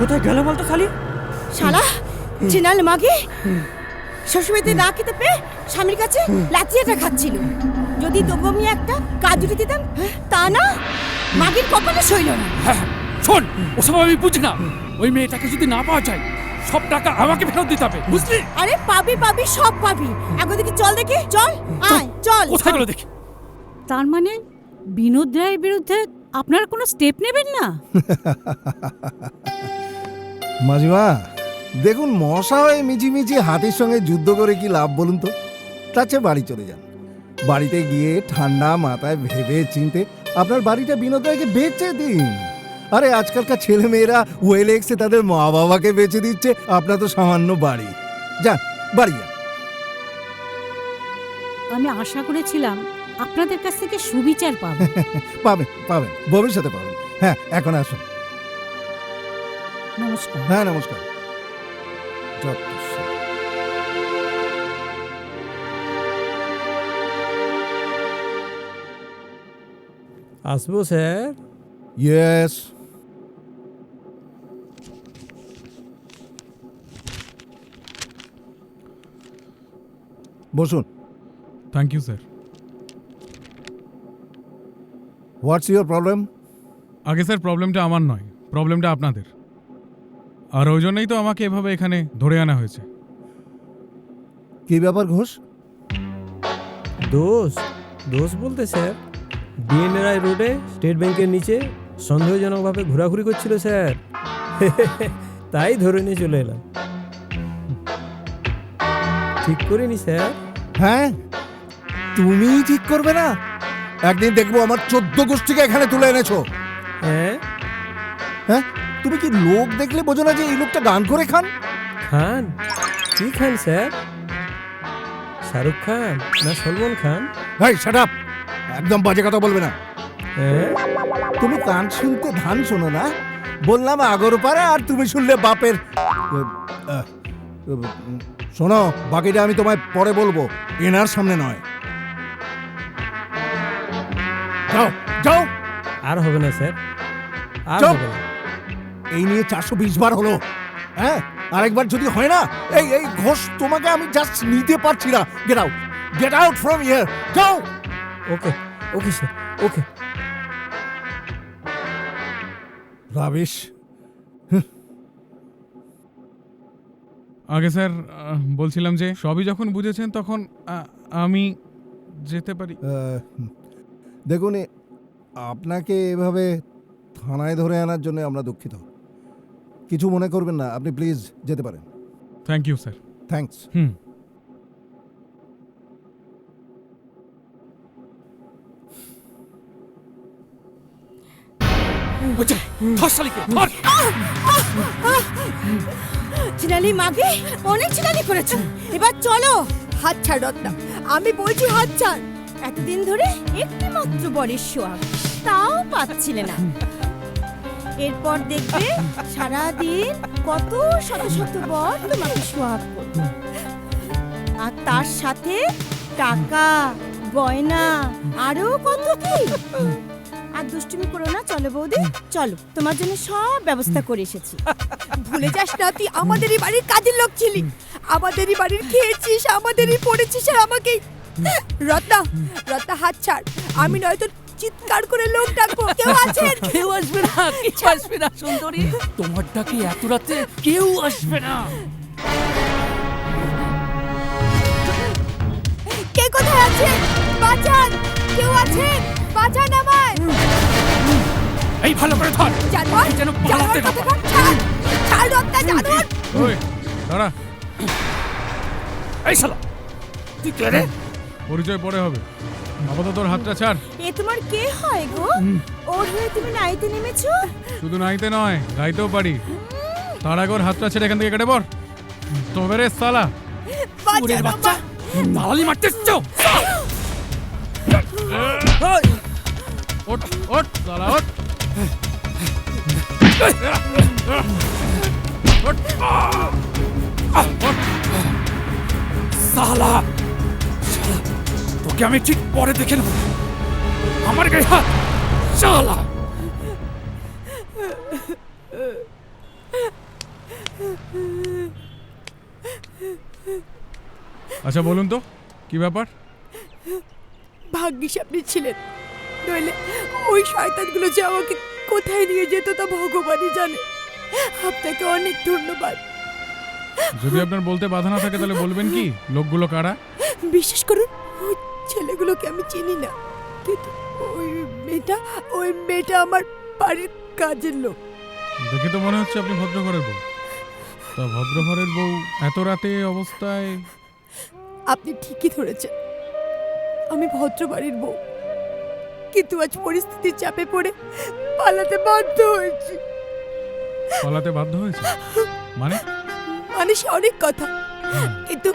কোথায় গেল বলতো খালি? শালা চিনাল মাগে শ্বশুরবাড়িতে না খেতে পেয়ে স্বামীর কাছে লাঠিয়াটা খাচ্ছিল। যদি তবু আমি একটা কাজুরি দিতাম, তা না, মাগির কপালে সইল না। হ্যাঁ শোন, ওসব আমি বুঝি না। ওই মেয়েটাকে যদি না পাওয়া যায় সব টাকা আমাকে ফেরত দিতে হবে, বুঝলি? আরে পাবি পাবি, সব পাবি। একবার দেখি, চল দেখি, চল আয় চল। কোথায় গেল দেখি? তার মানে বিনোদ রায়ের বিরুদ্ধে আপনারা কোনো স্টেপ নেবেন না? মাঝিমা দেখুন, মশা হয়ে মিছিমিছি হাতির সঙ্গে যুদ্ধ করে কি লাভ বলুন তো? তার চেয়ে বাড়ি চলে যান। বাড়িতে গিয়ে ঠান্ডা মাথায় ভেবে চিনতে আপনার বাড়িটা বিনোদ রায়কে বেচে দিন। আরে আজকালকার ছেলে মেয়েরা ওয়েলেক্সে তাদের মা বাবাকে বেচে দিচ্ছে, আপনার তো সামান্য বাড়ি। যান বাড়ি যান। আমি আশা করেছিলাম আপনাদের কাছ থেকে সুবিচার পাবো। পাবেন পাবেন, ভবিষ্যতে পাবেন। হ্যাঁ এখন আসুন। নমস্কার। হ্যাঁ নমস্কার। যত সব। আসবো স্যার? ইয়েস। বসুন। Thank you sir. What's your problem? আগে স্যার প্রবলেমটা আমার নয়, প্রবলেমটা আপনাদের। আর ওই জন্যই তো আমাকে এভাবে এখানে ধরে আনা হয়েছে। কি ব্যাপার ঘোষ? দোষ দোষ বলতে স্যার, বিএন রায় রোডে স্টেট ব্যাংকের নিচে সন্দেহজনকভাবে ঘোরাঘুরি করছিল স্যার, তাই ধরে নিয়ে চলে এলাম। ঠিক করিনি স্যার। হ্যাঁ তুমি ঠিক করবে না? একদিন দেখবো আমার 14 গোষ্ঠীকে এখানে তুলে এনেছো। হ্যাঁ হ্যাঁ তুমি কি লোক দেখলে বোঝো না যে এই লোকটা গান করে খান? খান? কি খান স্যার? শাহরুখ খান না সলমান খান? এই শাট আপ, একদম বাজে কথা বলবে না। হ্যাঁ তুমি কান শুনতে ধান শোনো না? বললাম আগরপাড়া আর তুমি শুনলে বাপের। শোনো, বাকিটা আমি তোমায় পরে বলবো, এনার সামনে নয়। যাও যাও। আর হবে না স্যার, আর চুপ! হবে না। এই নিয়ে 420 বার হলো। হ্যাঁ আরেকবার যদি হয় না, এই এই ঘোষ তোমাকে আমি জাস্ট নিতে পারছি না। গেট আউট ফ্রম হিয়ার, যাও। ওকে ওকে স্যার, ওকে। রাবিশ। আগে স্যার বলছিলাম যে সবই যখন বুঝেছেন তখন আমি যেতে পারি। দেখুন, আপনাকে এভাবে থানায় ধরে আনার জন্য আমরা দুঃখিত। কিছু মনে করবেন না, আপনি প্লিজ যেতে পারেন। Thank you sir. থ্যাঙ্কস। চিনালি মাগে অনেক চিনালি করেছো, এবার চলো। হাত ছাড় রত্না, আমি বলছি হাত ছাড়। এতদিন ধরে একটি মাত্র বরের সোহাগ, তাও পাচ্ছিলে না। এরপর দেখবে সারাদিন কত শত শত বর তোমাকে সোহাগ করবে, আর তার সাথে টাকা গয়না আরো কত কি। আর দুষ্টুমি করো না, চলো বৌদি চলো, তোমার জন্য সব ব্যবস্থা করে এসেছি। ভুলে যাস না, তুই আমাদেরই বাড়ির কাজের লোক ছিলি, আমাদেরই বাড়ির খেয়েছিস, আমাদেরই পড়েছিস, আর আমাকেই। রত্না রত্না হাত ছাড়, আমি নয়তো চিৎকার করে লোক ডাকবো। কেউ আছেন? কেউ আসবে না, কেউ আসবে না সুন্দরী, তোমার ডাকে এত রাতে কেউ আসবে না। কে কোথায় আছেন? বাঁচান, কেউ আছেন? বাঁচান আমায়। এই ভালো করে ধর, জানোয়ার, যেন জানোয়ার পালাতে না কোথাকার, ছাড়, ছাড় রত্না, জানোয়ার। ওই দাঁড়া, এই শালা তুই কে রে? পরিচয় পরে হবে, আপাতত তোর হাতটা ছাড়। এ তোমার কে হয় গো? ওর হয়ে তুমি নাইতে নেমেছো? শুধু নাইতে নয়, গাইতেও পারি। তার আগে ওর হাতটা ছেড়ে এখান থেকে কেটে পড়। তবে রে শালা, ওরে বাচ্চা, দালালি মারতে চাও? ওঠ ওঠ শালা, ওঠ। সালা, তোকে আমি ঠিক পরে দেখে নেব। আমার গায়ে হাত, শালা। আচ্ছা বলুন তো কি ব্যাপার? ভাগ্যিস আপনি ছিলেন, নইলে ওই শয়তানগুলো যে আমাকে কোথায় নিয়ে যেত তা ভগবানই জানে। আপনাকে অনেক ধন্যবাদ। যদি আপনার বলতে বাধা না থাকে তাহলে বলবেন কি লোকগুলো কারা? বিশ্বাস করুন, ওই ছেলেগুলোকে আমি চিনি না, কিন্তু ওই মেয়েটা আমার বাড়ির কাজের লোক। দেখে তো মনে হচ্ছে আপনি ভদ্রঘরের বউ। তা ভদ্রঘরের বউ এত রাতে অবস্থায়? আপনি ঠিকই ধরেছেন, আমি ভদ্র বাড়ির বউ, কিন্তু আজ পরিস্থিতির চাপে পড়ে পালাতে বাধ্য হয়েছি। পালাতে বাধ্য হয়েছে মানে? মানে সে অনেক কথা, কিন্তু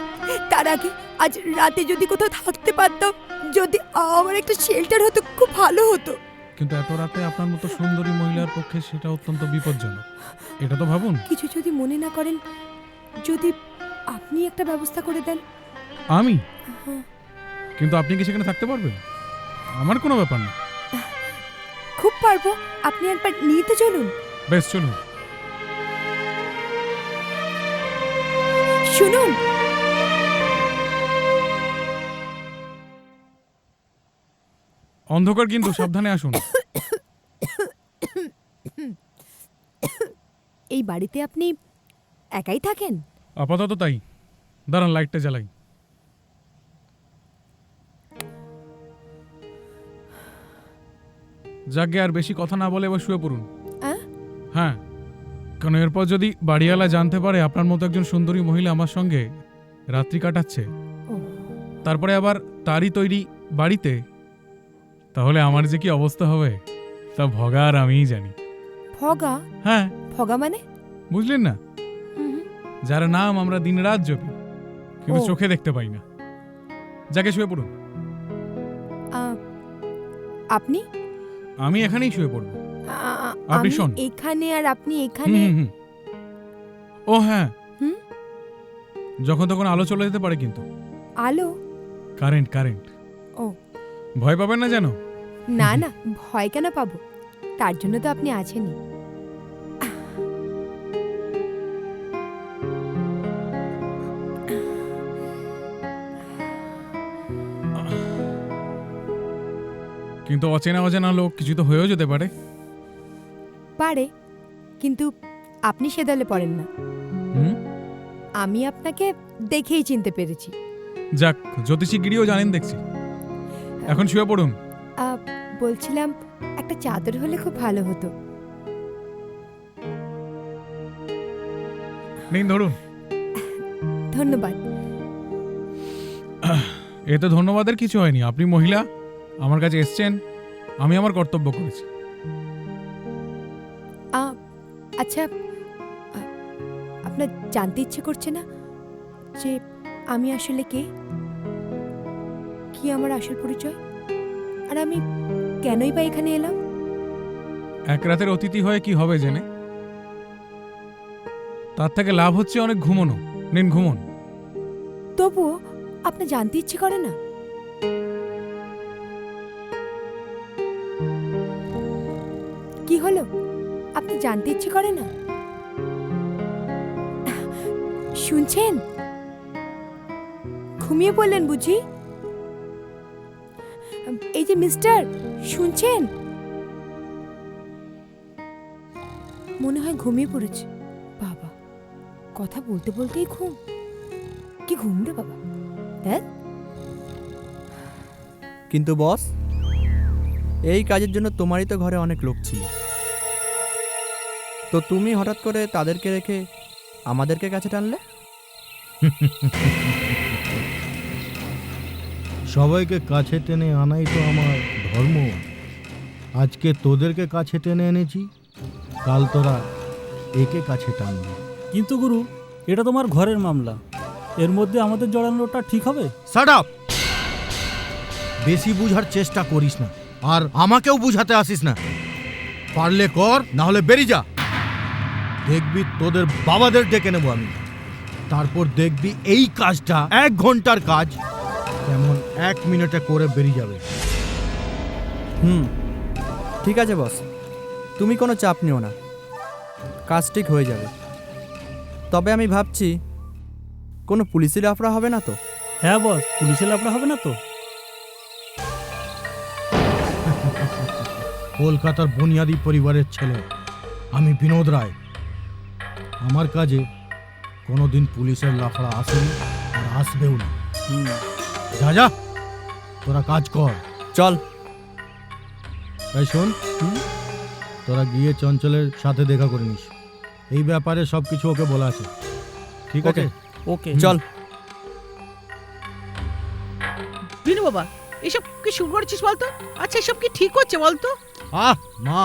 তার আগে আজ রাতে যদি কোথাও থাকতে পারতাম, যদি আমার একটা শেল্টার হতো, খুব ভালো হতো। কিন্তু এত রাতে আপনার মতো সুন্দরী মহিলার পক্ষে সেটা অত্যন্ত বিপজ্জনক। এটা তো ভাবুন। কিছু যদি মনে না করেন, যদি আপনি একটা ব্যবস্থা করে দেন। আমি? কিন্তু আপনি কি সেখানে থাকতে পারবেন? আমার কোনো ব্যাপার না। খুব পারবো, আপনি একবার নিয়ে তো চলুন। বেশ চলুন। শুনুন, অন্ধকার কিন্তু, সাবধানে আসুন। এই বাড়িতে আপনি একাই থাকেন? আপাতত তাই। দাঁড়ান লাইটটা জ্বালাই। যাকে আর বেশি কথা না বলে এবার শুয়ে পড়ুন। হ্যাঁ, কারণ এরপর যদি বাড়িওয়ালা জানতে পারে আপনার মতো একজন সুন্দরী মহিলা আমার সঙ্গে রাত্রি কাটাচ্ছে, তারপরে আবার তারই তৈরি বাড়িতে, তাহলে আমার যে কি অবস্থা হবে তা ভগা আর আমিই জানি। ভগা? হ্যাঁ। ভগা মানে? বুঝলেন না? যার নাম আমরা দিন রাত জপি, কিন্তু ও। চোখে দেখতে পাই না। যাকে শুয়ে পড়ুন। আপনি? আমি এখানেই শুয়ে পড়ব। আপনি আমি শোন। এখানে আর আপনি এখানে? ও হ্যাঁ, হুম? যখন তখন আলো চলে যেতে পারে কিন্তু। আলো? কারেন্ট। ও। ভয় পাবেন না যেন। না না, ভয় কেন পাবো, তার জন্য তো আপনি আছেনই। কিন্তু অচেনা লোক কিছু তো হয়েও যেতে পারে। পারে, কিন্তু আপনি সে দলে পড়েন না। হুম? আমি আপনাকে দেখেই চিনতে পেরেছি। যাক, জ্যোতিষী গিরিও জানেন দেখছি। এখন শুয়ে পড়ুন। বলছিলাম, একটা চাদর হলে খুব ভালো হতো। নিন ধরুন। ধন্যবাদ। এতে ধন্যবাদের কিছু হয়নি। আপনি মহিলা, আমার কাছে এসছেন, আমি আমার কর্তব্য করেছি। আচ্ছা, আপনার জানতে ইচ্ছে করছে না যে আমি আসলে কে, কি আমার আসল পরিচয়, আর আমি কেনই বা এখানে এলাম? এক রাতের অতিথি হয়ে কি হবে জেনে? তার থেকে লাভ হচ্ছে অনেক ঘুমোনো। নিন ঘুমোন। তবুও আপনার জানতে ইচ্ছে করে না? কি হলো, আপনি জানতে ইচ্ছে করে না? শুনছেন? ঘুমিয়ে পড়লেন বুঝি? এই যে মিস্টার, শুনছেন? মনে হয় ঘুমিয়ে পড়েছে। বাবা, কথা বলতে বলতেই ঘুম। কি ঘুম রে বাবা, দেখ। কিন্তু বস, এই কাজের জন্য তোমারই তো ঘরে অনেক লোক ছিল, তো তুমি হঠাৎ করে তাদেরকে রেখে আমাদেরকে কাছে টানলে? সবাইকে কাছে টেনে আনাই তো আমার ধর্ম। আজকে তোদেরকে কাছে টেনে এনেছি, কাল তোরা একে কাছে টানবি। কিন্তু গুরু, এটা তোমার ঘরের মামলা, এর মধ্যে আমাদের জড়ানোটা ঠিক হবে? Shut up! বেশি বুঝার চেষ্টা করিস না, আর আমাকেও বুঝাতে আসিস না। পারলে কর, না হলে বেরিয়ে যা। দেখবি তোদের বাবাদের ডেকে নেবো আমি, তারপর দেখবি এই কাজটা 1 ঘন্টার কাজ তেমন 1 মিনিটে করে বেরিয়ে যাবে। ঠিক আছে বস, তুমি কোনো চাপ নিও না, কাজ ঠিক হয়ে যাবে। তবে আমি ভাবছি কোনো পুলিশি লাফড়া হবে না তো? হ্যাঁ বস, পুলিশে লাফড়া হবে না তো? কলকাতার বুনিয়াদি পরিবারের ছেলে আমি বিনোদ রায়। আমার কাজে কোনোদিন পুলিশের লাফড়া আসেনি আর আসবেও না। যা যা, তোরা কাজ কর। চল। তাই শোন, তোরা গিয়ে চঞ্চলের সাথে দেখা করে নিস। এই ব্যাপারে সব কিছু ওকে বলা আছে, ঠিক আছে? ওকে চল। বিনু বাবা, এসব কি শুরু করেছিস বলতো? আচ্ছা, এসব কি ঠিক হচ্ছে বলতো? আহ মা,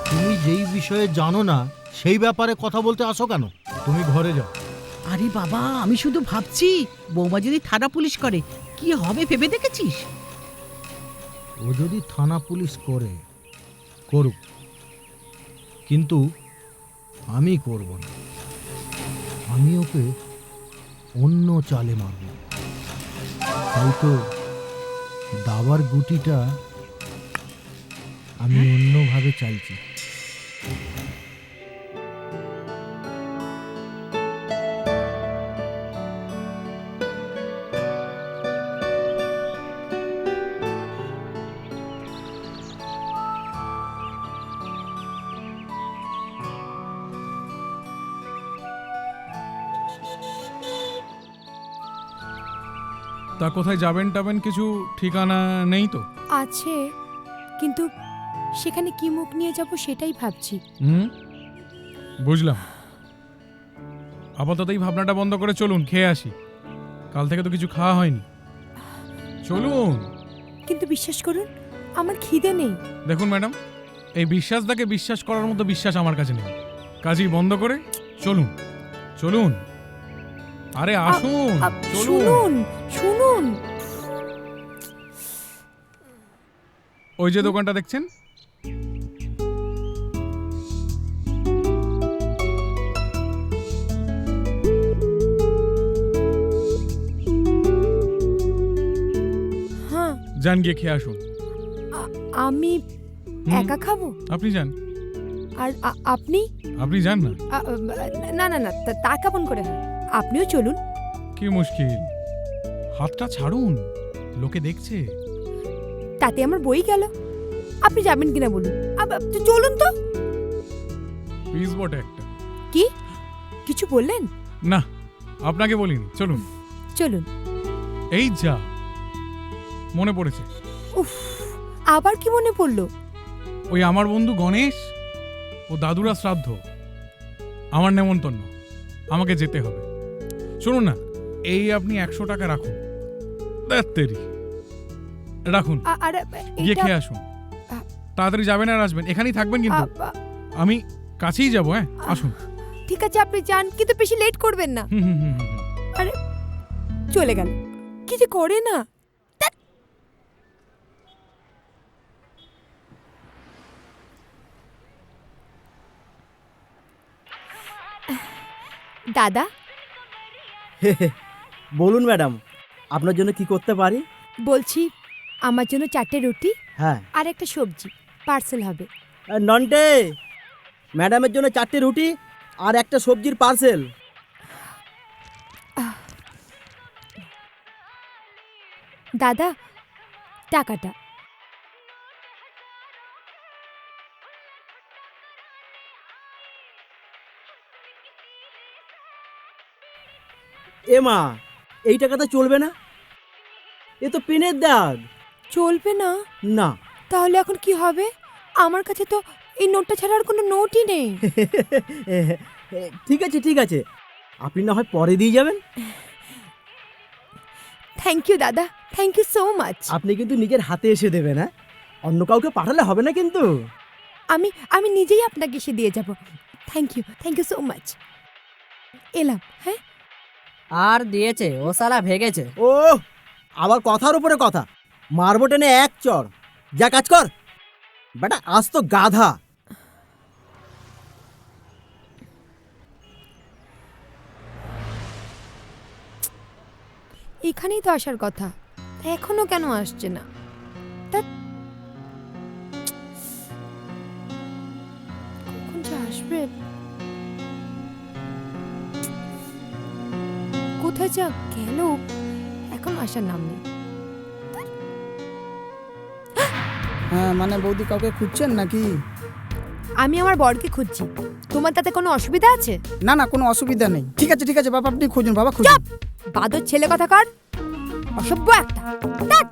তুমি যেই বিষয়ে জানো না সেই ব্যাপারে কথা বলতে আসো কেন? তুমি ঘরে যাও। আরে বাবা, আমি শুধু ভাবছি বৌমা যদি থানা পুলিশ করে কি হবে ভেবে দেখেছিস? ও যদি থানা পুলিশ করে করুক, কিন্তু আমি করব না। আমি ওকে অন্য চালে মারব। তাই তো দাবার গুটিটা আমি অন্যভাবে চাইছি। তা কোথায় যাবেন টাবেন কিছু ঠিকানা নেই তো? আছে, কিন্তু সেখানে কি মুখ নিয়ে যাব সেটাই ভাবছি। বুঝলাম। আপাতত এই ভাবনাটা বন্ধ করে চলুন, খেয়ে আসি। কাল থেকে তো কিছু খাওয়া হয়নি। চলুন। কিন্তু বিশ্বাস করুন, আমার খিদে নেই। দেখুন ম্যাডাম, এই বিশ্বাসটাকে বিশ্বাস করার মতো বিশ্বাস আমার কাছে নেই। কাজই বন্ধ করে চলুন, চলুন। আরে আসুন, চলুন। শুনুন শুনুন, ওই যে দোকানটা দেখছেন, হ্যাঁ যান গিয়ে খেয়ে আসুন। আমি একা খাবো? আপনি যান। আর আপনি? আপনি যান না। না না না, তা কেমন করে হয়? আপনিও চলুন। কি মুশকিল, হাতটা ছাড়ুন, লোকে দেখছে। তাতে আমার বই গেল। আপনি যাবেন কিনা বলুন। চলুন তো। পিস বটে একটা। কি কিছু বললেন? না, আপনাকে বলিনি। চলুন চলুন। এই যা মনে পড়েছে। উফ, আবার কি মনে পড়লো? ওই আমার বন্ধু গণেশ ও দাদুরা শ্রাদ্ধ, আমার নেমন্তন্ন, আমাকে যেতে হবে। শুনুন না, এই আপনি 100 টাকা রাখুন। তেরি রাখুন, আরে গিয়ে খেয়ে আসুন। তাড়াতাড়ি যাবেন আর আসবেন, এখানেই থাকবেন কিন্তু। আমি কাছেই যাবো। হ্যাঁ, আসুন। ঠিক আছে, আপনি যান, কিন্তু বেশি লেট করবেন না। আরে চলে গেল, কি যে করে না। দাদা, বলুন ম্যাডাম, আপনার জন্য কি করতে পারি? বলছি আমার জন্য 4টে রুটি হ্যাঁ। আর একটা সবজি পার্সেল হবে। নন্টে, ম্যাডামের জন্য 4টে রুটি আর একটা সবজির পার্সেল। দাদা, টাকাটা। এ মা, এই টাকাটা চলবে না, এ তো পেনের দাগ। চলবে না? না। তাহলে এখন কি হবে? আমার কাছে তো এই নোটটা ছাড়া আর কোনো নোটই নেই। ঠিক আছে ঠিক আছে, আপনি না হয় পরে দিয়ে যাবেন। থ্যাংক ইউ দাদা, থ্যাংক ইউ সো মাচ। আপনি কিন্তু নিজের হাতে এসে দেবেন, হ্যাঁ? অন্য কাউকে পাঠালে হবে না কিন্তু। আমি নিজেই আপনাকে এসে দিয়ে যাব। Thank you so much. এলাম। হ্যাঁ, আর দিয়েছে, ও সালা ভেগেছে। ও আবার কথার উপরে কথা, মারবো টেনে এক চড়। যা কাজ কর বেটা, আজ তো গাধা। এখানেই তো আসার কথা, এখনো কেন আসছে না? কখন যে আসবে? কোথায় বেচা গেল, এখন আসার নাম নেই। হ্যাঁ মানে বৌদি কাউকে খুঁজছেন নাকি? আমি আমার বরকে খুঁজছি, তোমার তাতে কোনো অসুবিধা আছে? না না কোনো অসুবিধা নেই। ঠিক আছে বাবা, আপনি খুঁজুন বাবা, খুঁজুন। বাদর ছেলে কথা কর, অসভ্য একটা। ধ্যাৎ।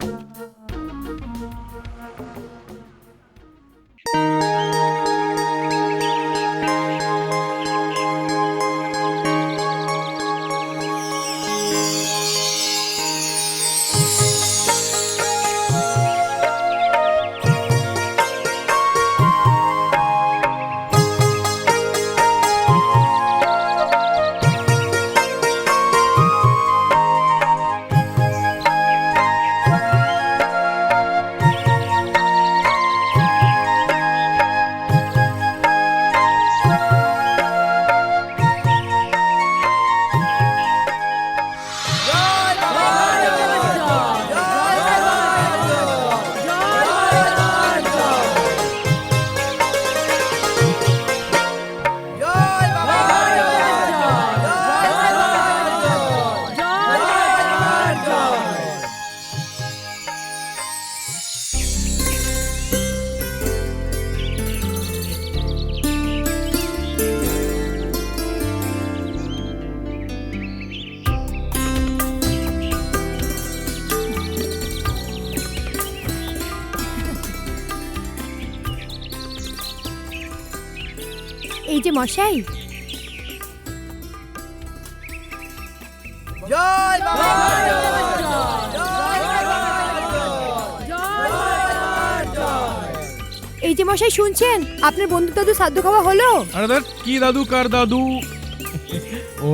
এই যে মশাই, এই যে মশাই শুনছেন, আপনার বন্ধু দাদু সাধ্য খাওয়া হলো? আরে দেখ কি দাদু কার দাদু। ও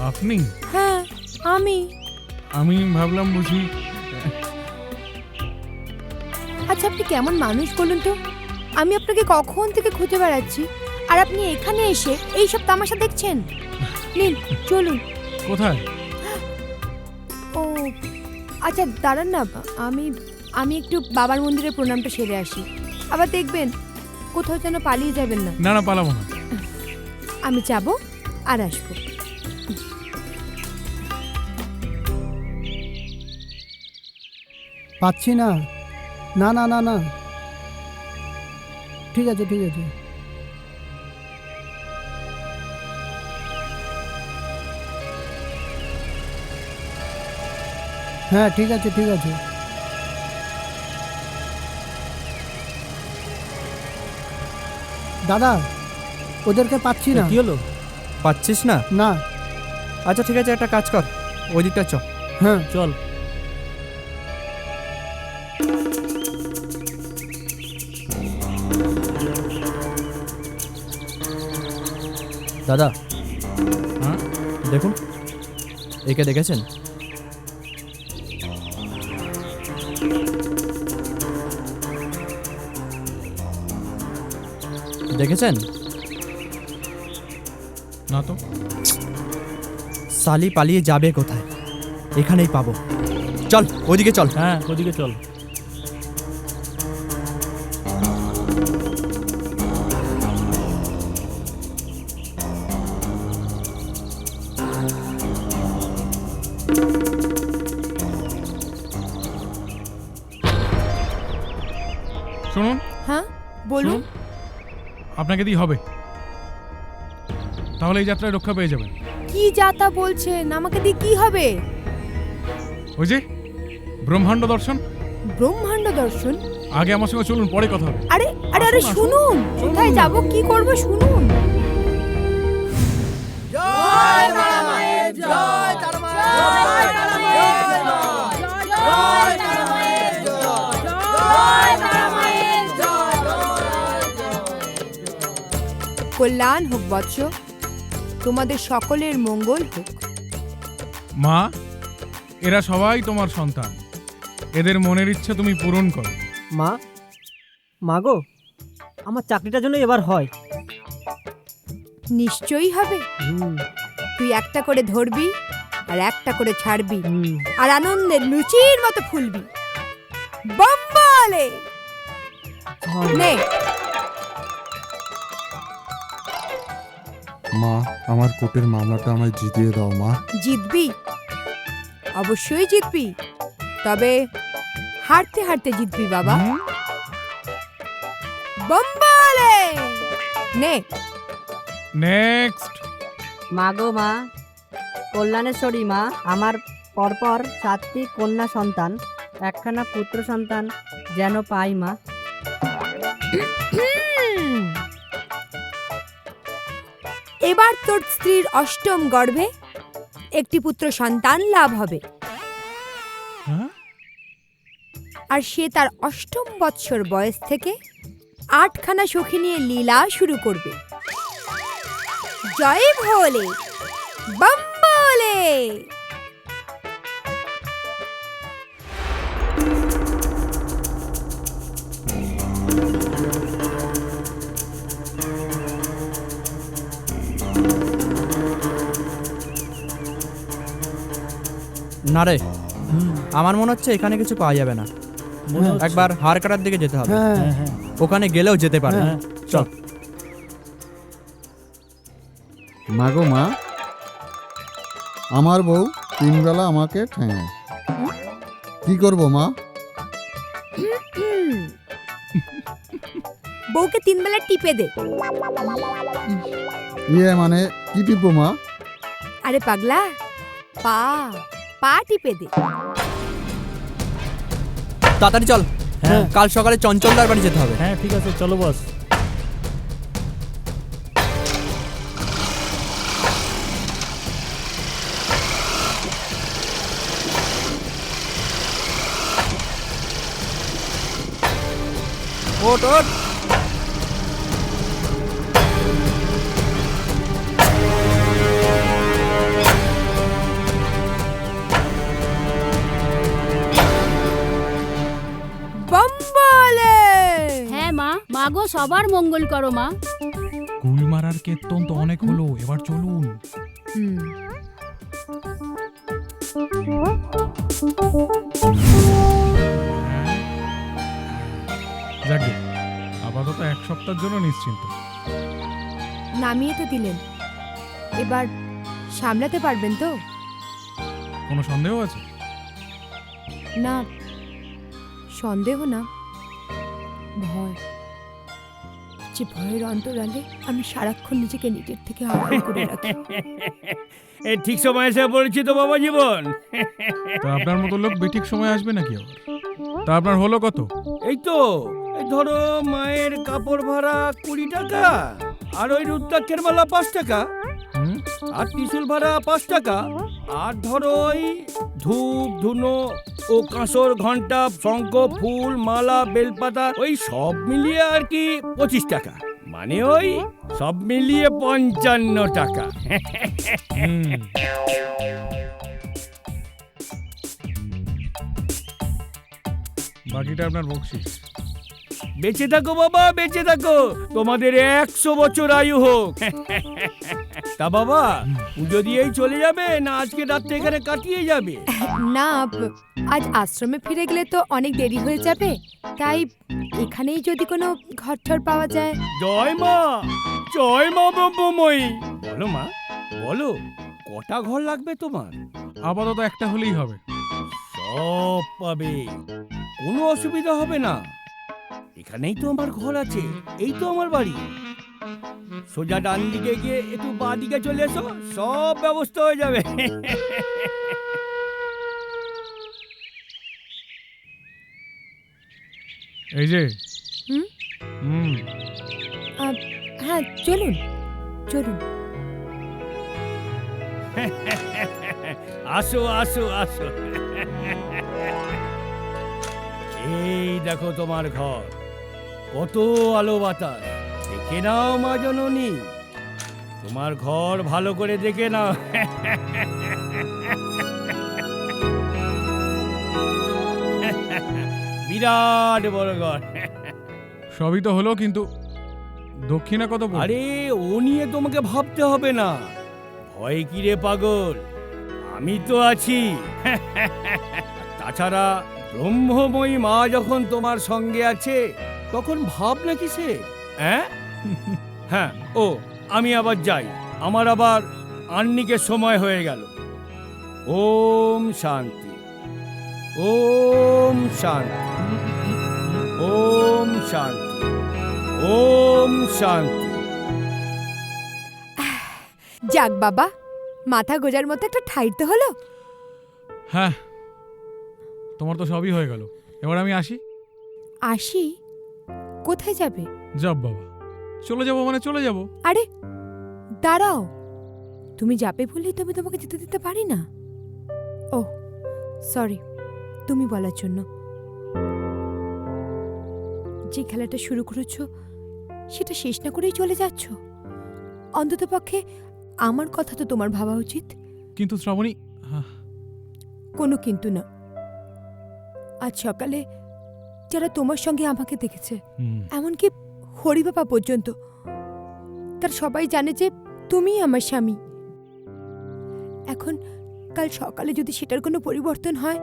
আপনি? হ্যাঁ আমি ভাবলাম বুঝি। আচ্ছা আপনি কেমন মানুষ বলুন তো? আমি আপনাকে কখন থেকে খুঁজে বেড়াচ্ছি, আর আপনি এখানে এসে এই সব তামাশা দেখছেন। নিন চলুন। কোথায়? ও আচ্ছা দাঁড়ান না, আমি একটু বাবার মন্দিরে প্রণামটা সেরে আসি, আবার দেখবেন কোথাও যেন পালিয়ে যাবেন না। না না পালাবো না। আমি যাব আর আসবো। পাচ্ছি না। না না না না, ঠিক আছে ঠিক আছে। হ্যাঁ ঠিক আছে ঠিক আছে। দাদা ওদেরকে পাচ্ছি না। কি হলো, পাচ্ছিস না? না। আচ্ছা ঠিক আছে, একটা কাজ কর, ওই দিকটা চ। হ্যাঁ চল। দাদা হ্যাঁ দেখুন, একে দেখেছেন? দেখেছেন? না তো। সালি পালিয়ে যাবে কোথায়? এখানেই পাবো। চল ওইদিকে চল। হ্যাঁ ওদিকে চল। শুনুন। হ্যাঁ বলুন। আপনাকে দিয়ে হবে, তাহলে এই যাত্রায় রক্ষা পেয়ে যাবেন। কি যাতা বলছেন, আমাকে দিয়ে কি হবে? ওই যে ব্রহ্মাণ্ড দর্শন। ব্রহ্মাণ্ড দর্শন? আগে আমার সঙ্গে চলুন, পরে কথা হবে। আরে আরে আরে শুনুন, কোথায় যাব কি করব শুনুন। জয় তারা মায়ের জয়, তারা মায়ের জয়, তারা মায়ের জয়, তারা মায়ের জয়। কল্যাণ হোক বৎস, তোমাদের সকলের মঙ্গল হোক। মা, এরা সবাই তোমার সন্তান, এদের মনের ইচ্ছে তুমি পূরণ করো। মা গো, আমার চাকরিটা যেন এবার হয়। নিশ্চয়ই হবে। তুই একটা করে ধরবি আর একটা করে ছাড়বি, আর আনন্দের লুচির মতো ফুলবি। বম্বলে নে। মা, আমার কোর্টের মামলাটা আমায় জিতিয়ে দাও মা। জিতবি? অবশ্যই জিতবি, তবে হারতে হারতে জিতবি বাবা। বম্বালে নে। নেক্সট। মা গো মা, কল্যাণেশ্বরী মা, আমার পরপর 7টি কন্যা সন্তান, একখানা পুত্র সন্তান যেন পাই মা। এবার তোর স্ত্রীর অষ্টম গর্ভে একটি পুত্র সন্তান লাভ হবে, আর সে তার অষ্টম বৎসর বয়স থেকে 8খানা সখী নিয়ে লীলা শুরু করবে। জয় ভোলে, বম্বলে। না রে, আমার মনে হচ্ছে এখানে কিছু পাওয়া যাবে না। একবার হার কাটার দিকে যেতে হবে। ওখানে গেলেও যেতে পারে। চল। মা গো মা, আমার বউ 3 বেলা আমাকে ঠেঙায়, কি করব মা? বউকে 3 বেলা টিপে দে। ইয়ে মানে কি টিপবো মা? আরে পাগলা, পা পা টিপে দে। তাড়াতাড়ি চল, কাল সকালে চঞ্চলদার বাড়ি যেতে হবে। হ্যাঁ ঠিক আছে, চলো বস। ওঠ ওঠ। বম্বলে। হ্যাঁ মা, মা গো সবার মঙ্গল করো মা। কুল মারার কীর্তন তো অনেক হলো, এবার চলুন। যাকে আপাতত 1 সপ্তাহের জন্য নিশ্চিন্ত। নামিয়ে তো দিলেন, এবার সামলাতে পারবেন তো? কোনো সন্দেহ আছে? না, সন্দেহ না, ভয়। যে ভয়ের অন্তরালে আমি সারাক্ষণ নিজেকে নিজের থেকে আড়াল করে রাখি। এ ঠিক সময় এসে বলেছি তো বাবা জীবন। তো আপনার মতো লোক বেঠিক সময় আসবে নাকি আবার? তা আপনার হলো কত? এই তো, এই ধরো মায়ের কাপড় ভাড়া 20 টাকা, আর ওই রুদ্রাক্ষের মালা 5 টাকা, আর ত্রিশূল ভাড়া 5 টাকা, আর ধরো ওই ধূপ ধুনো ও কাঁসর ঘন্টা শঙ্খ ফুল মালা বেলপাতা ওই সব মিলিয়ে আর কি 25 টাকা, মানে ওই সব মিলিয়ে 55 টাকা। বাকিটা আপনার বকশিস। বেঁচে থাকো বাবা, বেঁচে থাকো, তোমাদের 100 বছর আয়ু হোক। তা বাবা, পুজো দিয়েই চলে যাবে না আজকে রাত্রে এখানে কাটিয়ে যাবে? না, আজ আশ্রমে ফিরে গেলে তো অনেক দেরি হয়ে যাবে, তাই এখানেই যদি কোনো ঘরটর পাওয়া যায়। জয় মা, জয় মা ব্রহ্মময়ী। বলো মা, বলো কটা ঘর লাগবে তোমার? আপাতত একটা হলেই হবে। সব পাবে, কোনো অসুবিধা হবে না। এখানেই তো আমার ঘর আছে, এই তো আমার বাড়ি। সোজা ডান দিকে গিয়ে একটু বাঁ দিকে চলে এসো, সব ব্যবস্থা হয়ে যাবে। এই যে হ্যাঁ, চলুন চলুন। আসো আসো আসো। এই দেখো তোমার ঘর, কত আলো বাতাস, দেখে নাও মা জননী, তোমার ঘর ভালো করে দেখে নাও। বিরাট বড় ঘর। সবই তো হলো, কিন্তু দক্ষিণা কত? আরে ও নিয়ে তোমাকে ভাবতে হবে না। ভয় কি রে পাগল, আমি তো আছি। তাছাড়া ব্রহ্মময়ী মা যখন তোমার সঙ্গে আছে তখন ভাবনা কিসে? হ্যাঁ, ও আমি আবার যাই, আমার আবার আন্নিকের সময় হয়ে গেল। ওম শান্তি, ওম শান্তি, ওম শান্তি, ওম শান্তি। যাক বাবা, মাথা গোজার মতো একটা ঠাই তো হলো। হ্যাঁ, তোমার তো সবই হয়ে গেল, এবার আমি আসি। আসি? কোথায় যাবে? যাব বাবা, চলে যাব মানে চলে যাব। আরে দাঁড়াও, তুমি যাবে বললেই তো আমি তোমাকে যেতে দিতে পারি না। ও সরি, তুমি বলার জন্য। যে খেলাটা শুরু করেছো সেটা শেষ না করেই চলে যাচ্ছ। অন্তত পক্ষে আমার কথা তো তোমার ভাবা উচিত। কিন্তু শ্রাবণী, কোনো কিন্তু না। আজ সকালে যারা তোমার সঙ্গে আমাকে দেখেছে, এমনকি হরিবাবা পর্যন্ত, তার সবাই জানে যে তুমিই আমার স্বামী। এখন কাল সকালে যদি সেটার কোনো পরিবর্তন হয়,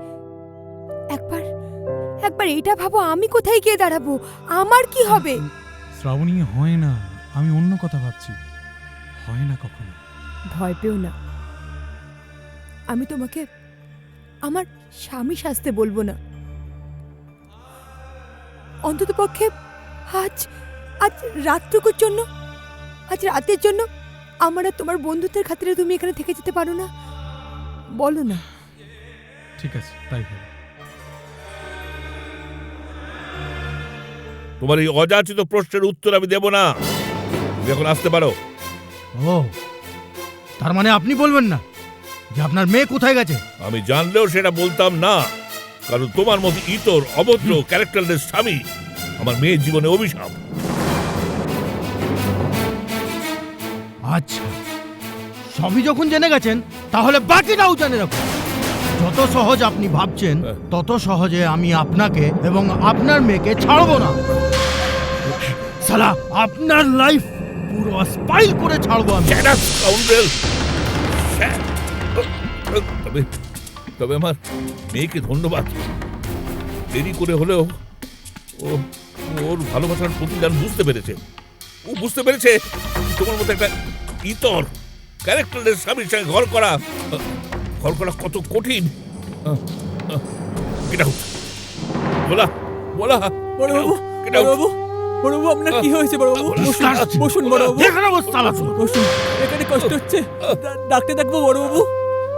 একবার এইটা ভাবো, আমি কোথায় গিয়ে দাঁড়াবো, আমার কি হবে? শ্রাবণী, হয় না, আমি অন্য কথা ভাবছি। হয় না কখনো। ভয় পেও না, আমি তোমাকে আমার স্বামী সাজতে বলবো না। অন্তত পক্ষে আজ রাতটুকুর জন্য, আজ রাতের জন্য আমার আর তোমার বন্ধুত্বের খাতিরে তুমি এখানে থেকে যেতে পারো না? বলো না। ঠিক আছে, তাই হবে। তোমার এই অযাচিত প্রশ্নের উত্তর আমি দেব না। তুমি এখন আসতে পারো। ও, তার মানে আপনি বলবেন না যে আপনার মেয়ে কোথায় গেছে? আমি জানলেও সেটা বলতাম না, কারণ তোমার মতো ইতর অভদ্র ক্যারেক্টারলেস স্বামী আমার মেয়ের জীবনে অভিশাপ। আচ্ছা, সবই যখন জেনে গেছেন তাহলে বাকিটাও জেনে রাখুন। যত সহজ আপনি ভাবছেন তত সহজে আমি আপনাকে এবং আপনার মেয়েকে ছাড়বো না। সালা, আপনার লাইফ পুরো স্পাইল করে ছাড়বো আমি। তবে আমার মেয়েকে ধন্যবাদ। দেরি করে হলেও ওর ভালোবাসার প্রতিদান বুঝতে পেরেছে। ও বুঝতে পেরেছে তোমার মতো একটা ইতর ক্যারেক্টারের স্বামীর সঙ্গে ঘর করা কত কঠিন। বলা বলা বড়বাবু, বড়বাবু, আপনার কি হয়েছে বড়বাবু? বসুন বড়বাবু, বসুন। এখানে কষ্ট হচ্ছে, ডাক্তার ডাকবো বড়বাবু?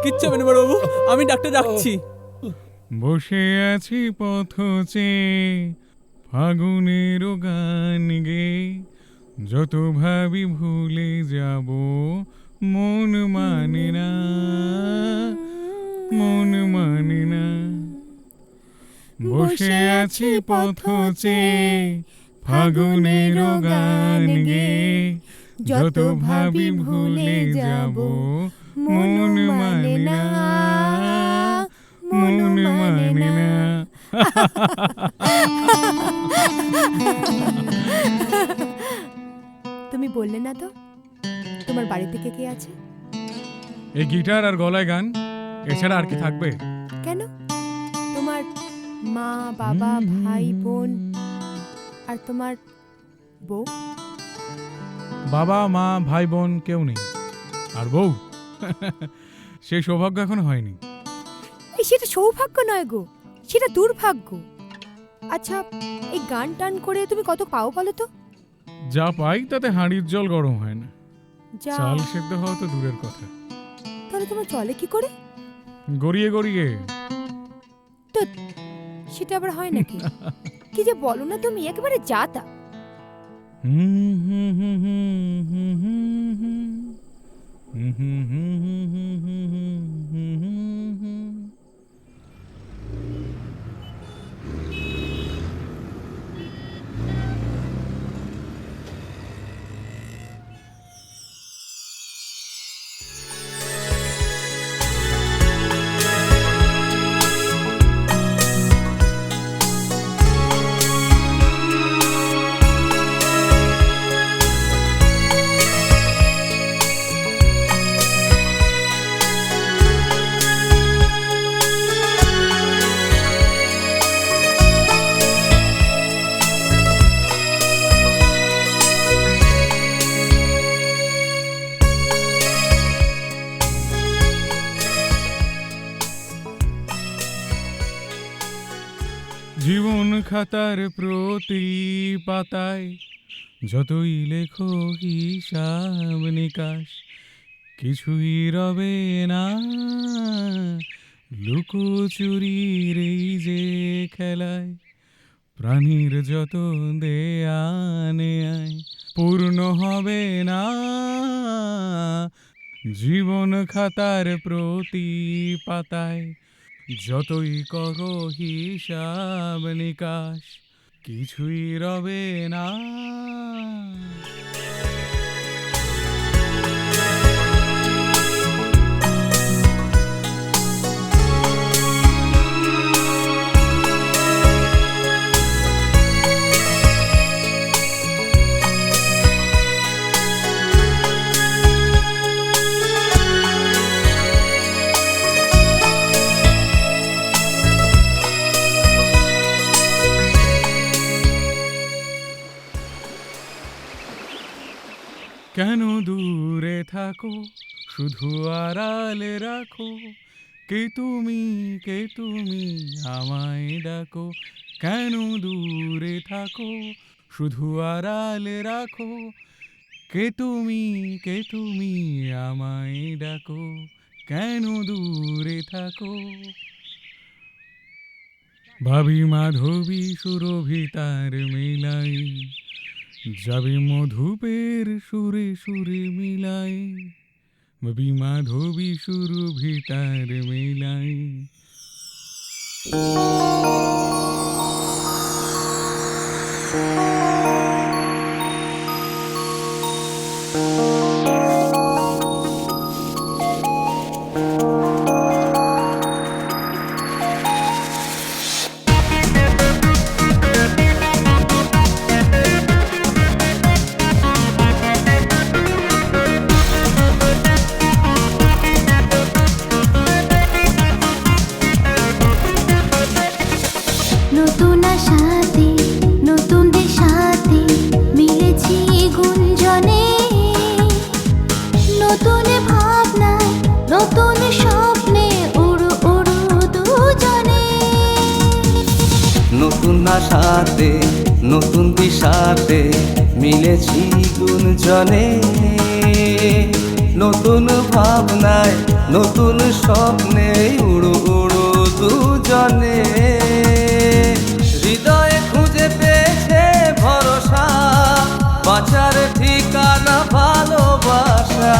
কিচ্ছু হবে না বড়বাবু, আমি ডাক্তার ডাকছি। বসে আছি পথ চেয়ে, ফাগুনের গান গে, যত ভাবি ভুলে যাব, মন মানে না, মন মানে না। বসে আছি পথ চেয়ে, ফাগুনের গান গে, যত ভাবি ভুলে যাব, মন মানে না, মন মানে না। তুমি বললে না তো তোমার বাড়িতে কে কে আছে? এই গিটার আর গলায় গান, এছাড়া আর কি থাকবে? কেন, তোমার মা, বাবা, ভাই, বোন আর তোমার বউ? বাবা, মা, ভাই, বোন কেউ নেই। আর বউ? সেই সৌভাগ্য এখনো হয়নি। সেটা সৌভাগ্য নয় গো, সেটা দুর্ভাগ্য। আচ্ছা, এই গান টান করে তুমি কত পাও বলো তো? যা পাই তাতে হাঁড়ির জল গরম হয় না, যা। চাল সেদ্ধ হওয়া তো দূরের কথা। তাহলে তোমার চলে কি করে? গড়িয়ে গড়িয়ে। তো সেটা আবার হয় নাকি? কি যে বলো না তুমি, একেবারে জাতা। খাতার প্রতি পাতায় যতই লেখো হিসাব নিকাশ, কিছুই রবে না লুকোচুরির এই যে খেলায়। প্রাণীর যত দেয়া নেয় পূর্ণ হবে না জীবন খাতার প্রতি পাতায়, যতই করো হিসাব নিকাশ, কিছুই রবে না। কেন দূরে থাকো শুধু আড়ালে রাখো, কে তুমি আমায় ডাকো। কেন দূরে থাকো শুধু আড়ালে রাখো, কে তুমি আমায় ডাকো। কেন দূরে থাকো। ভাবি মাধবী সুরভিতার মেলাই, যাবে মধুপের সুরে সুরে মিলাই। ভাবি মাধবী সুরভিতার মেলাই। নতুন আশাতে নতুন দিশাতে মিলেছি গুঞ্জনে, নতুন ভাবনায় নতুন স্বপ্নে উড়ু উড়ু দুজনে। নতুন আশাতে নতুন দিশাতে মিলেছি গুঞ্জনে, নতুন ভাবনায় নতুন স্বপ্নে উড়ু উড়ু দুজনে। হৃদয়ে খুঁজে পেয়েছে ভরসা, বাঁচার ঠিকানা ভালোবাসা।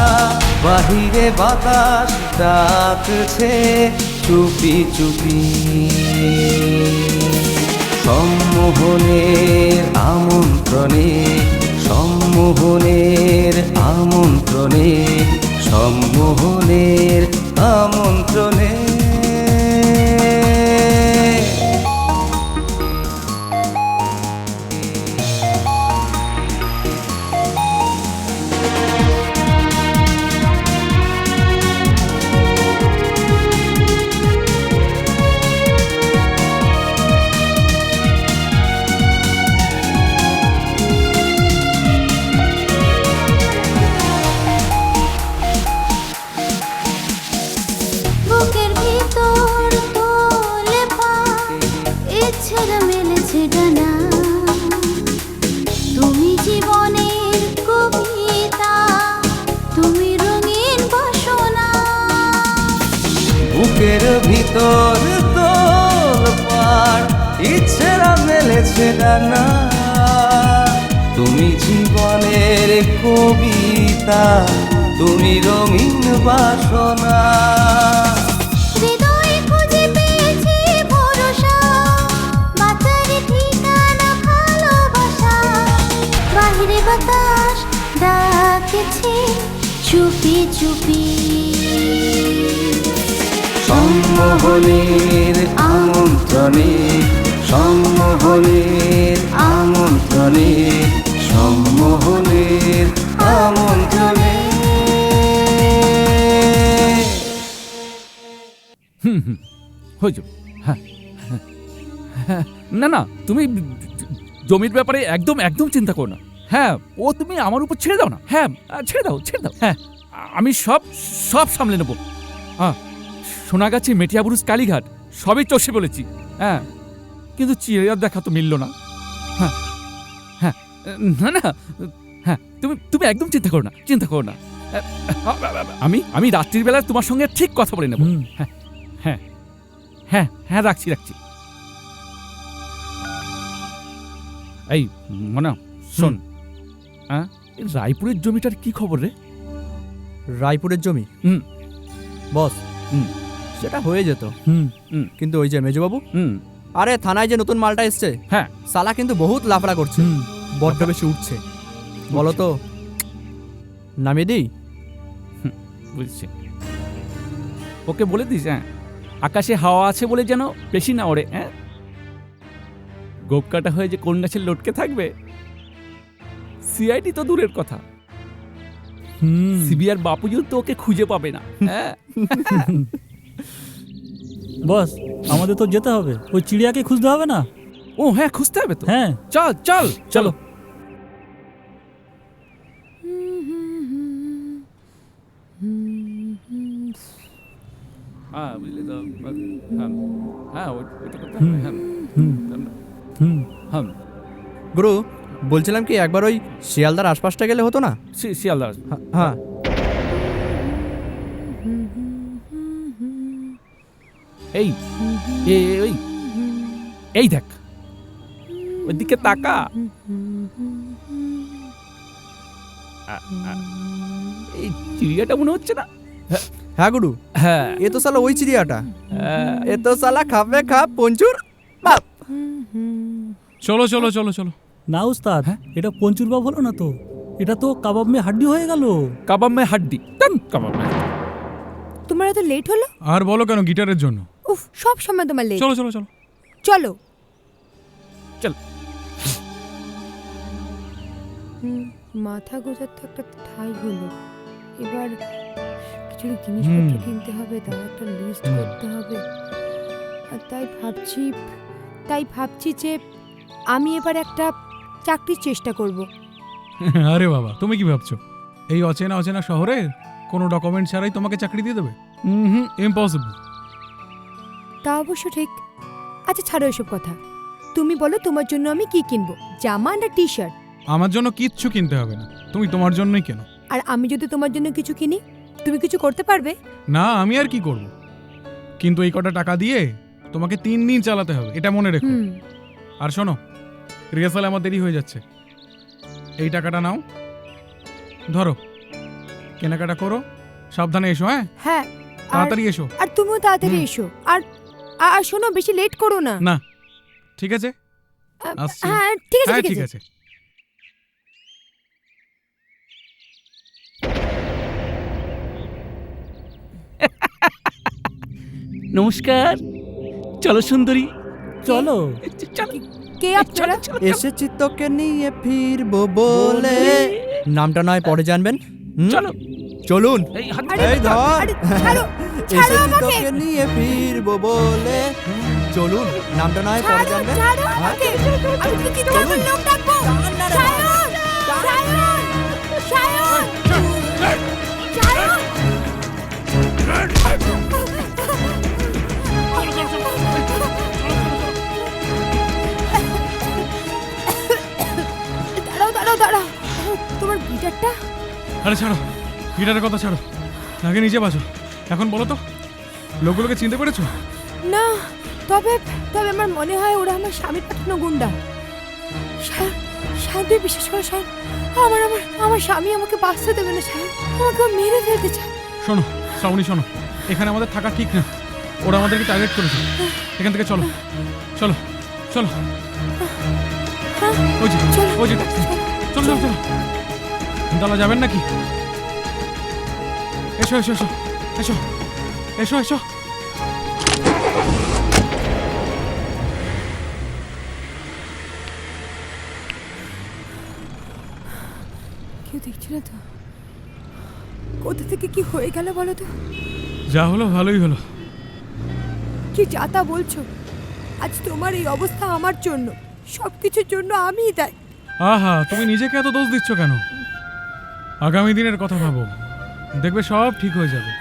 বাহিরে বাতাস ডাকছে চুপি চুপি, সম্মোহনের আমন্ত্রণে, সম্মোহনের আমন্ত্রণে, সম্মোহনের আমন্ত্রণে। বুকের ভিতর তোলে পা, ইচ্ছের মেলেছে ডানা। তুমি জীবনের কবিতা, তুমি রঙিন বাসনা। বুকের ভিতর তোলপাড়, ইচ্ছেরা মেলেছে ডানা। তুমি জীবনের কবিতা, তুমি রঙিন বাসনা। হৃদয়ে খুঁজে পেয়েছি ভরসা, বাঁচার ঠিকানা ভালোবাসা। বাহিরে বাতাস ডাকছে চুপি চুপি, সম্মোহনের আমন্ত্রণে, সম্মোহনের আমন্ত্রণে, সম্মোহনের আমন্ত্রণে। হয়েছে। হ্যাঁ না না, তুমি জমির ব্যাপারে একদম একদম চিন্তা করো না। হ্যাঁ, ও তুমি আমার উপর ছেড়ে দাও না। হ্যাঁ ছেড়ে দাও ছেড়ে দাও। হ্যাঁ আমি সব সব সামলে নেব। হ্যাঁ সোনাগাছি, মেটিয়াবুরুজ, কালীঘাট সবই চষে বলেছি। হ্যাঁ কিন্তু চিড়িয়ার দেখা তো মিলল না। হ্যাঁ হ্যাঁ, না না, হ্যাঁ তুমি তুমি একদম চিন্তা করো না, চিন্তা করো না। আমি আমি রাত্রির বেলা তোমার সঙ্গে ঠিক কথা বলে নেব। হ্যাঁ হ্যাঁ হ্যাঁ হ্যাঁ, রাখছি রাখছি। এই মনা শোন, হ্যাঁ রায়পুরের জমিটার কি খবর রে? রায়পুরের জমি বস, সেটা হয়ে যেত, কিন্তু ওই যে মেজবাবু, আরে থানায় যে নতুন মালটা এসছে, হ্যাঁ সালা কিন্তু বহুত লাফড়া করছে, বড্ড বেশি উঠছে। বলো তো নামিয়ে দিই? বুঝছি, ওকে বলে দিস হ্যাঁ আকাশে হাওয়া আছে বলে যেন বেশি না ওরে। হ্যাঁ গোপ কাটা হয়ে যে কোন গাছের লটকে থাকবে, সিআইডি তো দূরের কথা, সিবিআর বাপুজিও তো ওকে খুঁজে পাবে না। হ্যাঁ বস, আমাদের তো যেতে হবে, ওই চিড়িয়াকে খুঁজতে হবে না? ও হ্যাঁ, খুঁজতে হবে তো। হ্যাঁ চল চল চলো। হ্যাঁ বুঝলি তো, হ্যাঁ ওইটা করতে হবে। হ্যাঁ গুরু বলছিলাম কি, একবার ওই শিয়ালদার আশপাশটা গেলে হতো না? শিয়ালদার, হ্যাঁ এই ওই এই দেখ, ওইদিকে তাকা। এই চিড়িয়াটা মনে হচ্ছে না? হ্যাঁ গুরু, হ্যাঁ এ তো সালা ওই চিড়িয়াটা, এ তো সালা খাবে খাপ পঞ্চুর বাপ। চলো চলো চলো চলো। না উস্তাদ, এটা পঞ্চুর বাপ হলো না তো, এটা তো কাবাব মে হাড্ডি হয়ে গেল। কাবাব মে হাড্ডি, কাবাব মে। তোমার এত লেট হলো? আর বলো কেন, গিটারের জন্য। উফ, সব সময় তোমার লেট। চলো চলো চলো চলো চল। মাথা গোজার তো একটা ঠাই হলো, এবার কিছু জিনিসপত্র কিনতে হবে, তার একটা লিস্ট করতে হবে। আর তাই ভাবছি যে আমি এবার একটা চাকরির চেষ্টা করব। আরে বাবা, তুমি কি ভাবছো এই অচেনা অচেনা শহরে কোনো ডকুমেন্ট ছাড়াই তোমাকে চাকরি দিয়ে দেবে? ইম্পসিবল। তা অবশ্য ঠিক। আচ্ছা ছাড়ো এসব কথা, তুমি বলো তোমার জন্য আমি কি কিনবো, জামা না টি শার্ট? আমার জন্য কিচ্ছু কিনতে হবে না, তুমি তোমার জন্যই কেনো। আর আমি যদি তোমার জন্য কিছু কিনি, তুমি কিছু করতে পারবে? না, আমি আর কি করব, কিন্তু এই কটা টাকা দিয়ে তোমাকে 3 দিন চালাতে হবে, এটা মনে রেখো। আর শোনো, রিহার্সালে আমার দেরি হয়ে যাচ্ছে, এই টাকাটা নাও, ধরো, কেনাকাটা করো, সাবধানে এসো। হ্যাঁ হ্যাঁ, তাড়াতাড়ি এসো। আর তুমিও তাড়াতাড়ি এসো। আর শোনো, বেশি লেট করো না। না ঠিক আছে, আসছি। হ্যাঁ ঠিক আছে, হ্যাঁ ঠিক আছে। নমস্কার, চলো সুন্দরী চলো। কে আপনারা? এসেছি তোকে নিয়ে ফিরবো বলে, নামটা নয় পরে জানবেন। চলো চলুন। এই ধর, এসেছি তোকে নিয়ে ফিরবো বলে, চলুন, নামটা নয় পরে জানবেন। দাঁড়াও, তোমার গিটারটা? আরে ছাড়ো, গিটারের কথা ছাড়ো, আগে নিচে বাজো। এখন বলো তো, লোকগুলোকে চিনতে পেরেছো? না, তবে আমার মনে হয় ওরা আমার স্বামীর পাঠানো গুন্ডা। শান্তি, বিশেষ করে আমার স্বামী আমাকে বাঁচতে দেবে না, আমাকে মেরে ফেলতে চায়। শোনো শ্রাবণী, শোনো, এখানে আমাদের থাকা ঠিক না, ওরা আমাদেরকে টার্গেট করেছে। এখান থেকে চলো চলো চলো, ওই যে চলো চলো চলো, দাদা যাবেন নাকি? এসো এসো এসো এসো এসো এসো। কেউ দেখছে না তো? কোথা থেকে কি হয়ে গেল বলো তো? যা হলো ভালোই হলো। কি যা তা বলছো? আজ তোমার এই অবস্থা আমার জন্য, সবকিছুর জন্য আমিই দায়ী। আহা, তুমি নিজেকে এত দোষ দিচ্ছ কেন? আগামী দিনের কথা ভাবো, দেখবে সব ঠিক হয়ে যাবে।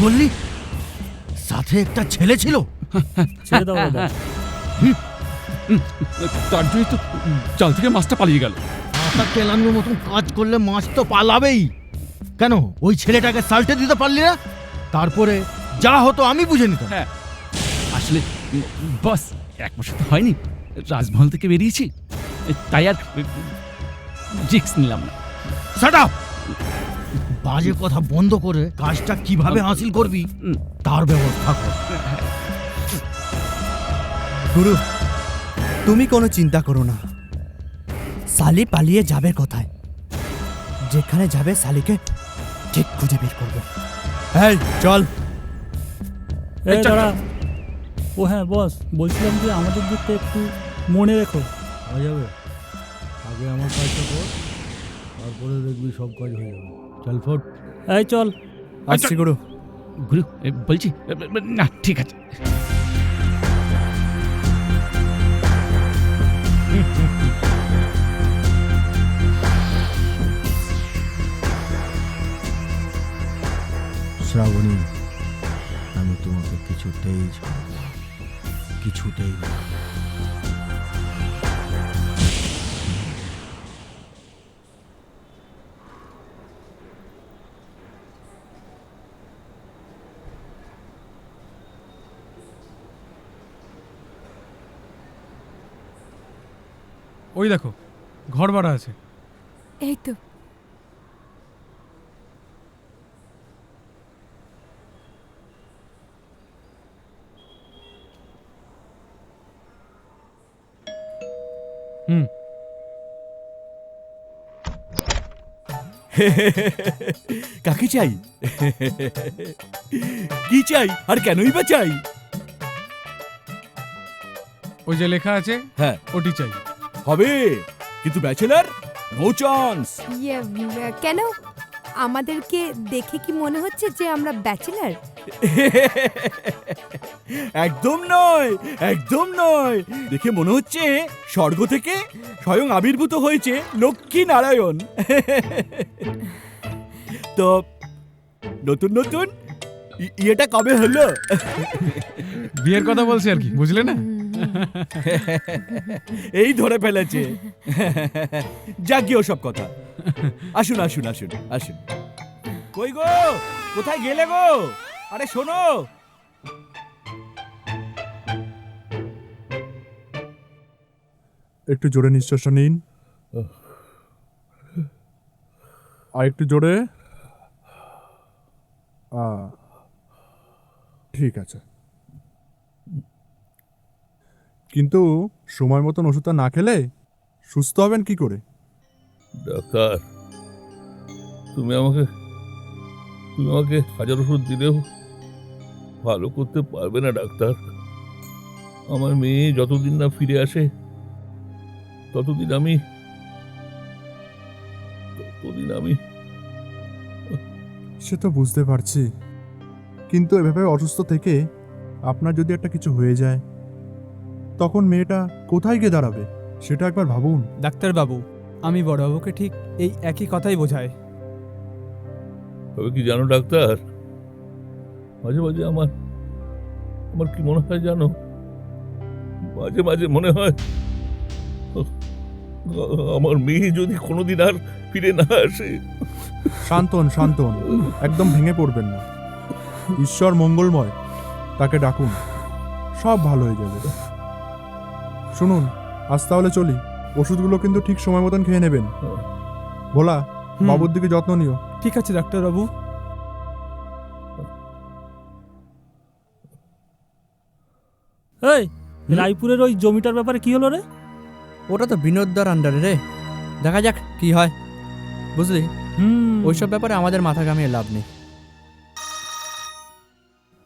বললি সাথে একটা ছেলে ছিল? ছেড়ে দাও দাদা। তার জন্যই তো জাল থেকে মাছটা পালিয়ে গেল। মাথা কেলানোর মতন কাজ করলে মাছ তো পালাবেই। কেন ওই ছেলেটাকে সাল্টে দিতে পারলি না? তারপরে যা হতো আমি বুঝে নিতাম। হ্যাঁ, আসলে বস 1 বছর তো হয়নি, রাজমহল থেকে বেরিয়েছি, তাই আর রিস্ক নিলাম না। Shut up! বাজে কথা বন্ধ করে কাজটা কিভাবে হাসিল করবি তার ব্যবস্থা কর। গুরু, তুমি কোনো চিন্তা করো না। সালি পালিয়ে যাবে কোথায়? যেখানে যাবে সালিকে ঠিক খুঁজে বের করবে। এই চল। এই দাঁড়া। ও হ্যাঁ বস, বলছিলাম যে আমাদের দিকটা একটু মনে রেখো। হয়ে যাবে, আগে আমার কাজটা কর, তারপরে দেখবি সব কাজ হয়ে যাবে। চল ফোট। এই চল। আসছি গুরু। গুরু বলছি না, ঠিক আছে। শ্রাবণী, আমি তোমাকে কিছুতেই ছাড়ব না, কিছুতেই না। ওই দেখো, ঘর ভাড়া আছে। এই তো। হুম। কাকে চাই? কি চাই আর কেনই বা চাই? ওই যে লেখা আছে, হ্যাঁ ওটি চাই। হবে, কিন্তু ব্যাচেলার নো চান্স। কেন আমাদেরকে দেখে কি মনে হচ্ছে যে আমরা ব্যাচেলার? একদম নয়, একদম নয়। দেখে মনে হচ্ছে স্বর্গ থেকে স্বয়ং আবির্ভূত হয়েছে লক্ষ্মী নারায়ণ। তো নতুন নতুন ইয়েটা কবে হলো? বিয়ের কথা বলছি আর কি, বুঝলে না? এই ধরে ফেলেছে। যাক ওসব কথা। আসুন আসুন আসুন আসুন। কই গো, কোথায় গেলে গো? আরে শোনো, একটু জোরে নিঃশ্বাসটা নিন, আর একটু জোরে। ঠিক আছে, কিন্তু সময় মতন ওষুধটা না খেলে সুস্থ হবেন কি করে? ডাক্তার, তুমি আমাকে হাজার ওষুধ দিলেও ভালো করতে পারবে না ডাক্তার। আমার মেয়ে যতদিন না ফিরে আসে ততদিন আমি সে তো বুঝতে পারছি, কিন্তু এভাবে অসুস্থ থেকে আপনার যদি একটা কিছু হয়ে যায় তখন মেয়েটা কোথায় গিয়ে দাঁড়াবে সেটা একবার ভাবুন। ডাক্তারবাবু, আমি বড়বাবুকে ঠিক এই একই কথাই বোঝাই। তবে কি জানো ডাক্তার, মাঝে মাঝে আমার কি মনে হয় জানো, মাঝে মাঝে মনে হয় আমার মেয়ে যদি কোনোদিন আর ফিরে না আসে। শান্তন, একদম ভেঙে পড়বেন না। ঈশ্বর মঙ্গলময়, তাকে ডাকুন, সব ভালো হয়ে যাবে। শুনুন, আজ তাহলে চলি। ওষুধগুলো কিন্তু ঠিক সময় মতন খেয়ে নেবেন। ভোলা, বাবুর দিকে যত্ন নিও। ঠিক আছে ডাক্তারবাবু। এই রায়পুরের ওই জমিটার ব্যাপারে কি হলো রে? ওটা তো বিনোদদার আন্ডারে রে, দেখা যাক কি হয়, বুঝলি? ওইসব ব্যাপারে আমাদের মাথা ঘামিয়ে লাভ নেই।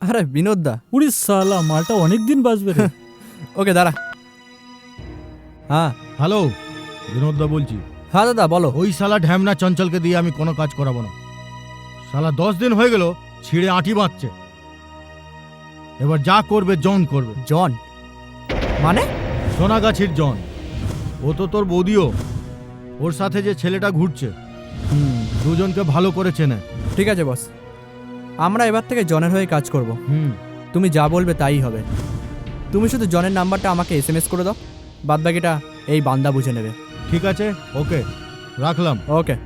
আরে বিনোদদা, উড়ি সালা, মালটা অনেকদিন বাঁচবে রে। ওকে দাঁড়া। হ্যাঁ হ্যালো, বিনোদদা বলছি। হ্যাঁ দাদা বলো। ওই শালা ঢ্যামনা চঞ্চলকে দিয়ে আমি কোনো কাজ করাবো না। শালা 10 দিন হয়ে গেল ছিঁড়ে আঁটি বাঁচছে। এবার যা করবে জন করবে। জন মানে? সোনাগাছির জন। ও তো তোর বৌদিও। ওর সাথে যে ছেলেটা ঘুরছে, দুজনকে ভালো করে চেনে। ঠিক আছে বস, আমরা এবার থেকে জনের হয়ে কাজ করব। তুমি যা বলবে তাই হবে। তুমি শুধু জনের নাম্বারটা আমাকে SMS করে দাও, বাদবাকিটা এই বান্দা বুঝে নেবে। ঠিক আছে, ওকে, রাখলাম। ওকে।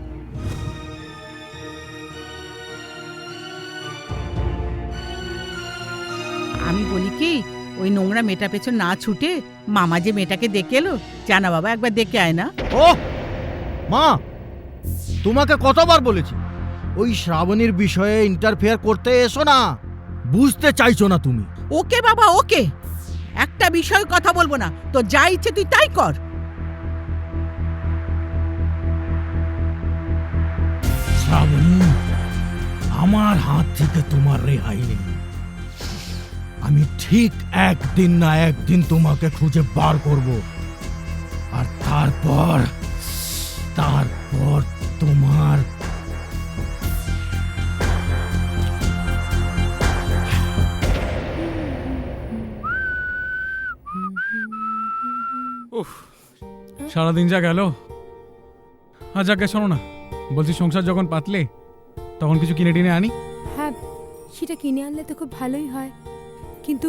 আমি বলি কি, ওই নোংরা মেয়েটা পেছন না ছুটে মামা যে মেয়েটাকে দেখে এলো, জানা বাবা একবার দেখে আয় না। ও মা, তোমাকে কতবার বলেছি ওই শ্রাবণীর বিষয়ে ইন্টারফেয়ার করতে এসো না, বুঝতে চাইছো না তুমি। ওকে বাবা ওকে, একটা বিষয়ে কথা বলবো না, তো যা ইচ্ছে তুই তাই কর। শ্রাবণী, আমার হাত থেকে তোমার রেহাই নেই। আমি ঠিক একদিন না একদিন তোমাকে খুঁজে বার করব, আর তারপর তোমার উফ, সারাদিন যা গেল। আর যাকে শোনো না, বলছি সংসার যখন পাতলে তখন কিছু কিনে টিনে আনি। হ্যাঁ, সেটা কিনে আনলে তো খুব ভালোই হয়, কিন্তু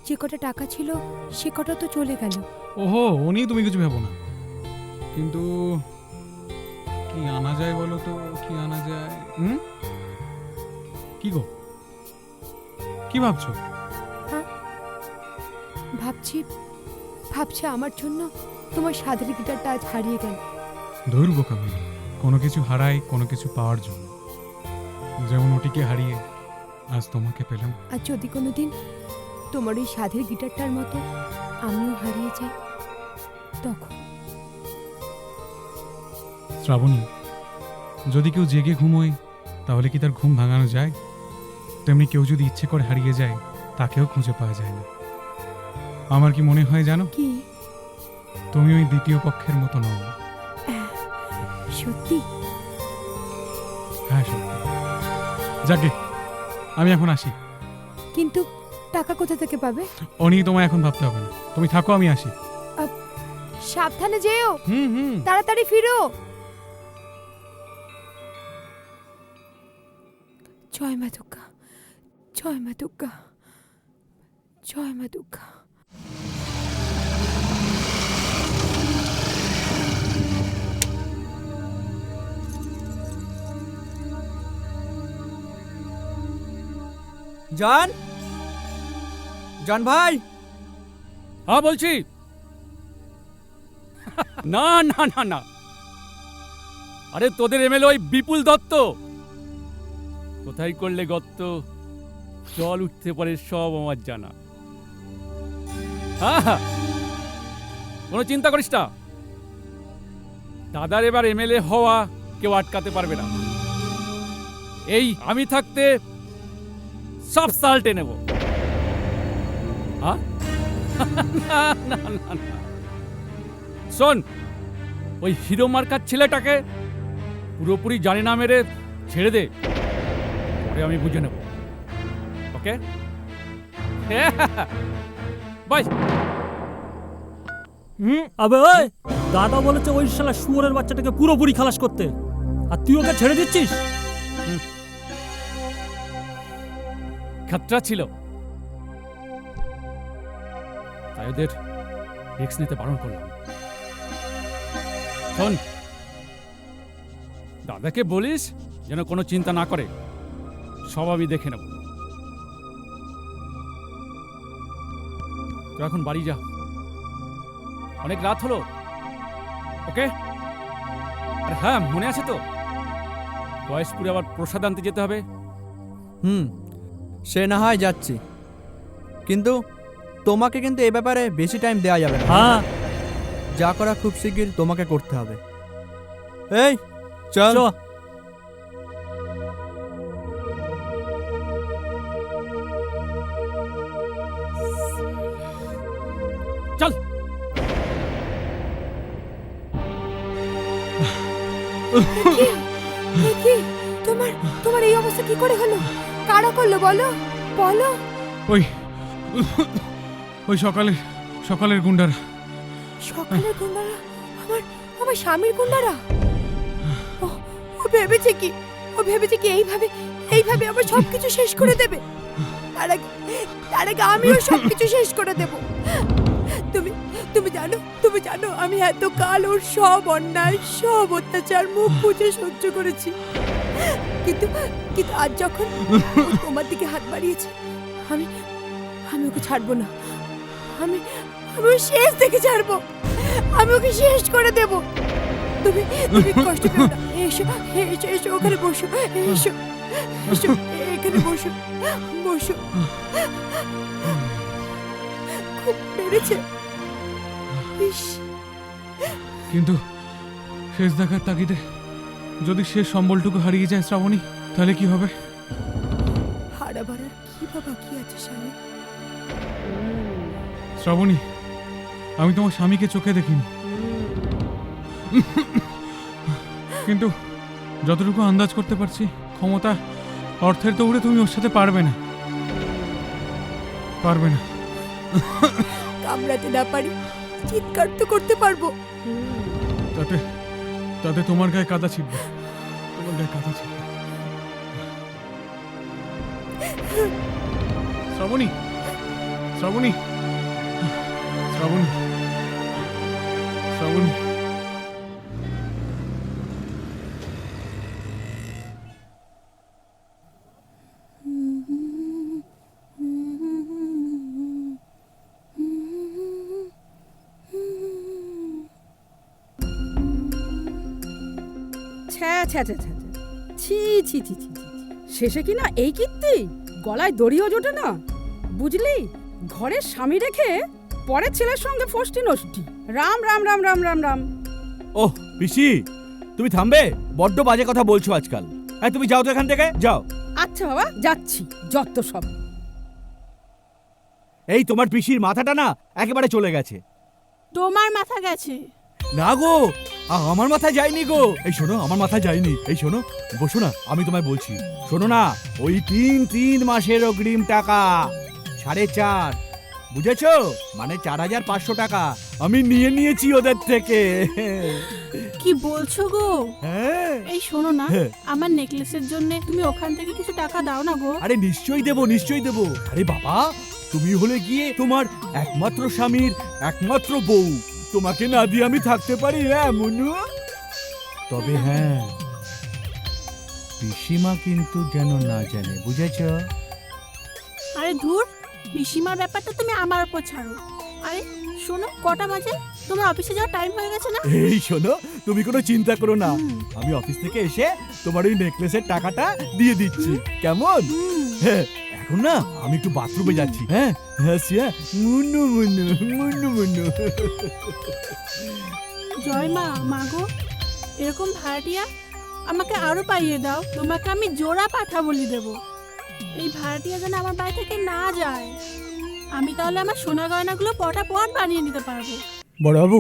যে কটা টাকা ছিল সে কটা তো চলে গেল। ওহো, ও নিয়ে তুমি কিছু ভেবো না। কিন্তু কি আনা যায় বলো তো, কি আনা যায়? কি গো, কি ভাবছো? ভাবছি আমার জন্য তোমার স্বাদের গিটারটা আজ হারিয়ে গেল। ধুর বোকামি, কোনো কিছু হারাই কোনো কিছু পাওয়ার জন্য, যেমন ওটিকে হারিয়ে আজ তোমাকে পেলাম। আর যদি কোনোদিন তোমার ওই স্বাদের গিটারটার মতো আমিও হারিয়ে যাই, তখন? শ্রাবণী, যদি কেউ জেগে ঘুমোয় তাহলে কি তার ঘুম ভাঙানো যায়? তেমনি কেউ যদি ইচ্ছে করে হারিয়ে যায় তাকেও খুঁজে পাওয়া যায় না। আমার কি মনে হয় জানো, কি তুমি ওই দ্বিতীয় পক্ষের মতো নও। সত্যি? হ্যাঁ সত্যি। যাকে, আমি এখন আসি। কিন্তু টাকা কোথা থেকে পাবে? ও নিয়ে তোমায় এখন ভাবতে হবে না, তুমি থাকো, আমি আসি। সাবধানে যেও, তাড়াতাড়ি ফিরো। জয় মা দুর্গা, জয় মা দুর্গা, জয় মা দুর্গা। জন ভাই। হ্যাঁ বলছি। না না না না, আরে তোদের এমএলএ ওই বিপুল দত্ত কোথায় করলে গত্ত, জল উঠতে পারে সব আমার জানা। হ্যাঁ, কোনো চিন্তা করিস না, দাদার এবার এমএলএ হওয়া কেউ আটকাতে পারবে না। এই আমি থাকতে সব সাল্টে নেব। হ্যাঁ, না না না, শোন, ওই হিরো মার্কার ছেলেটাকে পুরোপুরি জানি না মেরে ছেড়ে দে, পরে আমি বুঝে নেব। Okay bye. আবে ওই দাদা বলেছে ওই শালা শুয়োরের বাচ্চাটাকে পুরোপুরি খালাস করতে, আর তুই ওকে ছেড়ে দিচ্ছিস? খাতরা ছিল, তাই ওদের রিস্ক নিতে বারণ করলাম। শোন, দাদাকে বলিস যেন কোনো চিন্তা না করে, সব আমি দেখে নেব। তো এখন বাড়ি যা, অনেক রাত হলো। ওকে? আর হ্যাঁ, মনে আছে তো বয়সপুরে আবার প্রসাদ আনতে যেতে হবে। সে না হয় যাচ্ছি, কিন্তু তোমাকে কিন্তু এ ব্যাপারে বেশি টাইম দেওয়া যাবে না। হ্যাঁ, যা করা খুব শিগগির তোমাকে করতে হবে। এই চল। চল। তোমার এই অবস্থা কি করে হলো? কারা করলো বলো বলো। ওই সকালের গুন্ডারা। সকালের গুন্ডারা? আমার স্বামীর গুন্ডারা? ও ভেবেছে কি এইভাবে এইভাবে আমার সবকিছু শেষ করে দেবে? তার আগে আমিও সবকিছু শেষ করে দেব। তুমি জানো আমি এতকাল ওর সব অন্যায়, সব অত্যাচার মুখ বুজে সহ্য করেছি, কিন্তু আজ যখন ও তোমার দিকে হাত বাড়িয়েছে, আমি ওকে ছাড়বো না। আমি ওর শেষ থেকে ছাড়বো, আমি ওকে শেষ করে দেব। তুমি কষ্ট পেও না। এসো এসো এসো, ওখানে বসো। এসো এসো, এখানে বসো বসো। খুব পেরেছে। কিন্তু শেষ দেখার তাগিদে যদি শেষ সম্বলটুকু হারিয়ে যায় শ্রাবণী, তাহলে কি হবে? হারাবার কি বাবা কি আছে স্বামী? শ্রাবণী, আমি তোমার স্বামীকে চোখে দেখিনি, কিন্তু যতটুকু আন্দাজ করতে পারছি, ক্ষমতা অর্থের দৌড়ে তুমি ওর সাথে পারবে না। কামড়াতে না পারি, চিৎকার তো করতে পারবো। তাতে তোমার গায়ে কাদা ছিটবে, শ্রাবণী। ছি ছি ছি ছি, শেষে কি না এই কীর্তি, গলায় দড়িও জোটে না, বুঝলি? ঘরের স্বামী রেখে পরের ছেলের সঙ্গে ফষ্টি নষ্টি। রাম রাম রাম রাম রাম রাম। ওহ পিসি, তুমি থামবে? বড্ড বাজে কথা বলছো আজকাল। হ্যাঁ, তুমি যাও তো এখান থেকে, যাও। আচ্ছা বাবা, যাচ্ছি। যত সব। এই তোমার পিসির মাথাটা না একেবারে চলে গেছে। তোমার মাথা গেছে। না গো, আমার মাথা যায়নি গো। এই শোনো, আমার মাথা যায়নি। এই শোনো, বসো না, আমি তোমায় বলছি। শোনো না, ওই 3 মাসের অগ্রিম টাকা 4.5, বুঝেছো? মানে 4,500 টাকা আমি নিয়ে নিয়েছি ওদের থেকে। কি বলছো গো? হ্যাঁ। এই শোনো না, আমার নেকলেসের জন্য তুমি ওখান থেকে কিছু টাকা দাও না গো। আরে নিশ্চয়ই দেবো, নিশ্চয়ই দেবো। আরে বাবা, তুমি হলে গিয়ে তোমার একমাত্র স্বামীর একমাত্র বউ, তোমাকে না দিয়ে আমি থাকতে পারি? হ্যাঁ মনু। তবে হ্যাঁ, পিসিমা কিন্তু যেন না জানে, বুঝেছো? আরে ধুর, পিসিমার ব্যাপারটা তুমি আমার উপর ছাড়ো। আরে শোনো, কটা বাজে? তোমার অফিসে যাওয়ার টাইম হয়ে গেছে না? এই শোনো, তুমি কোনো চিন্তা করো না, আমি অফিস থেকে এসে তোমার ওই নেকলেসের টাকাটা দিয়ে দিচ্ছি, কেমন? হ্যাঁ, এখন না আমি একটু বাথরুমে যাচ্ছি। হ্যাঁ মুন্নু মুন্নু মুন্নু মুন্নু। জয় মা, মাগো, এরকম ভাড়াটিয়া আমাকে আরো পাইয়ে দাও। তোমাকে আমি জোড়া পাঠা বলি দেব। এই ভাড়াটিয়া যেন আমার বাড়ি থেকে না যায়। আমি তাহলে আমার সোনা গয়নাগুলো পটাপট বানিয়ে নিতে পারবো। বড়বাবু,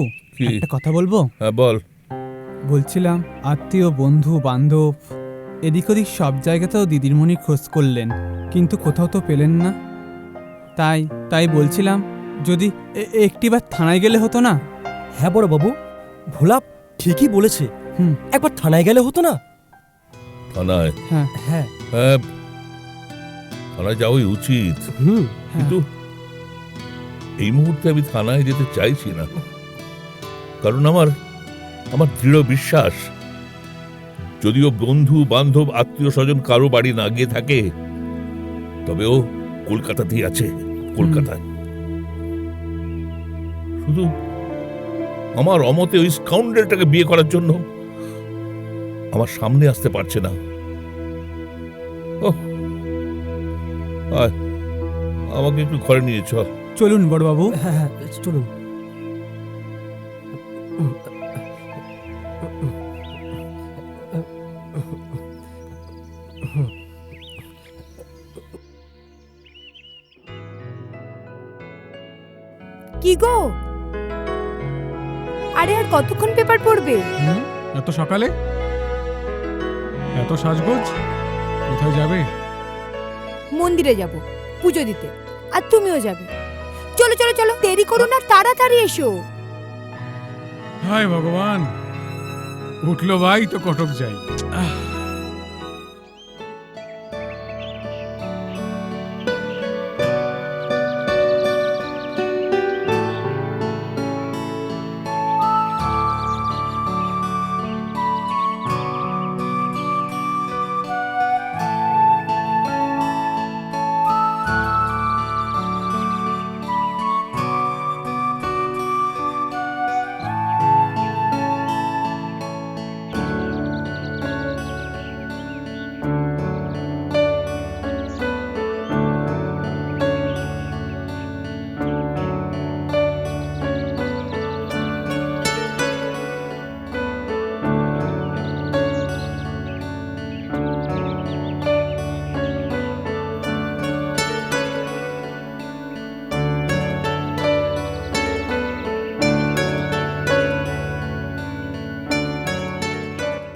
একটা কথা বলবো? হ্যাঁ বল। বলছিলাম, আত্মীয় বন্ধু বান্ধব এদিক ওদিক সব জায়গাতেও দিদিরমণির খোঁজ করলেন, কিন্তু কোথাও তো পেলেন না। তাই বলছিলাম, যদি একটিবার থানায় গেলে হতো না? হ্যাঁ বড় বাবু, ভোলা ঠিকই বলেছে। একবার থানায় গেলে হতো না? থানায়? হ্যাঁ হ্যাঁ হ্যাঁ, থানায় যাওয়াই উচিত, কিন্তু এই মুহূর্তে আমি থানায় যেতে চাইছি না। কারণ আমার দৃঢ় বিশ্বাস, যদিও বন্ধু বান্ধব আত্মীয় স্বজন কারো বাড়ি না গিয়ে থাকে, তবে ও কলকাতাতেই আছে, কলকাতায়। শুধু আমার অমতে ওই স্কাউন্ডারটাকে বিয়ে করার জন্য আমার সামনে আসতে পারছে না। আমাকে একটু ঘরে নিয়ে চল। চলুন বড়বাবু। হ্যাঁ চলুন। কি গো? আরে আর কতক্ষণ পেপার পড়বে? এত সকালে এত সাজগোজ? কোথায় যাবে? মন্দিরে যাব পুজো দিতে, আর তুমিও যাবে। চলো চলো চলো, দেরি করো না, তাড়াতাড়ি এসো। হায় ভগবান, উঠলো ভাই তো কটক যাই।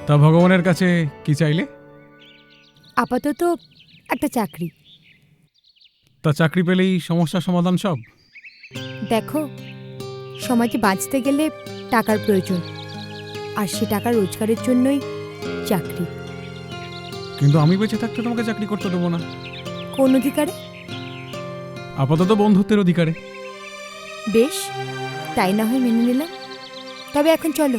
তা ভগবানের কাছে কি চাইলে? আপাতত একটা চাকরি। তা চাকরি পেলেই সমস্যার সমাধান সব? দেখো, সমাজে বাঁচতে গেলে টাকার প্রয়োজন, আর সে টাকা রোজগারের জন্যই চাকরি। কিন্তু আমি বেঁচে থাকতে তোমাকে চাকরি করতে দেবো না। কোন অধিকারে? আপাতত বন্ধুত্বের অধিকারে। বেশ, তাই না হয় মেনে নিলাম। তবে এখন চলো,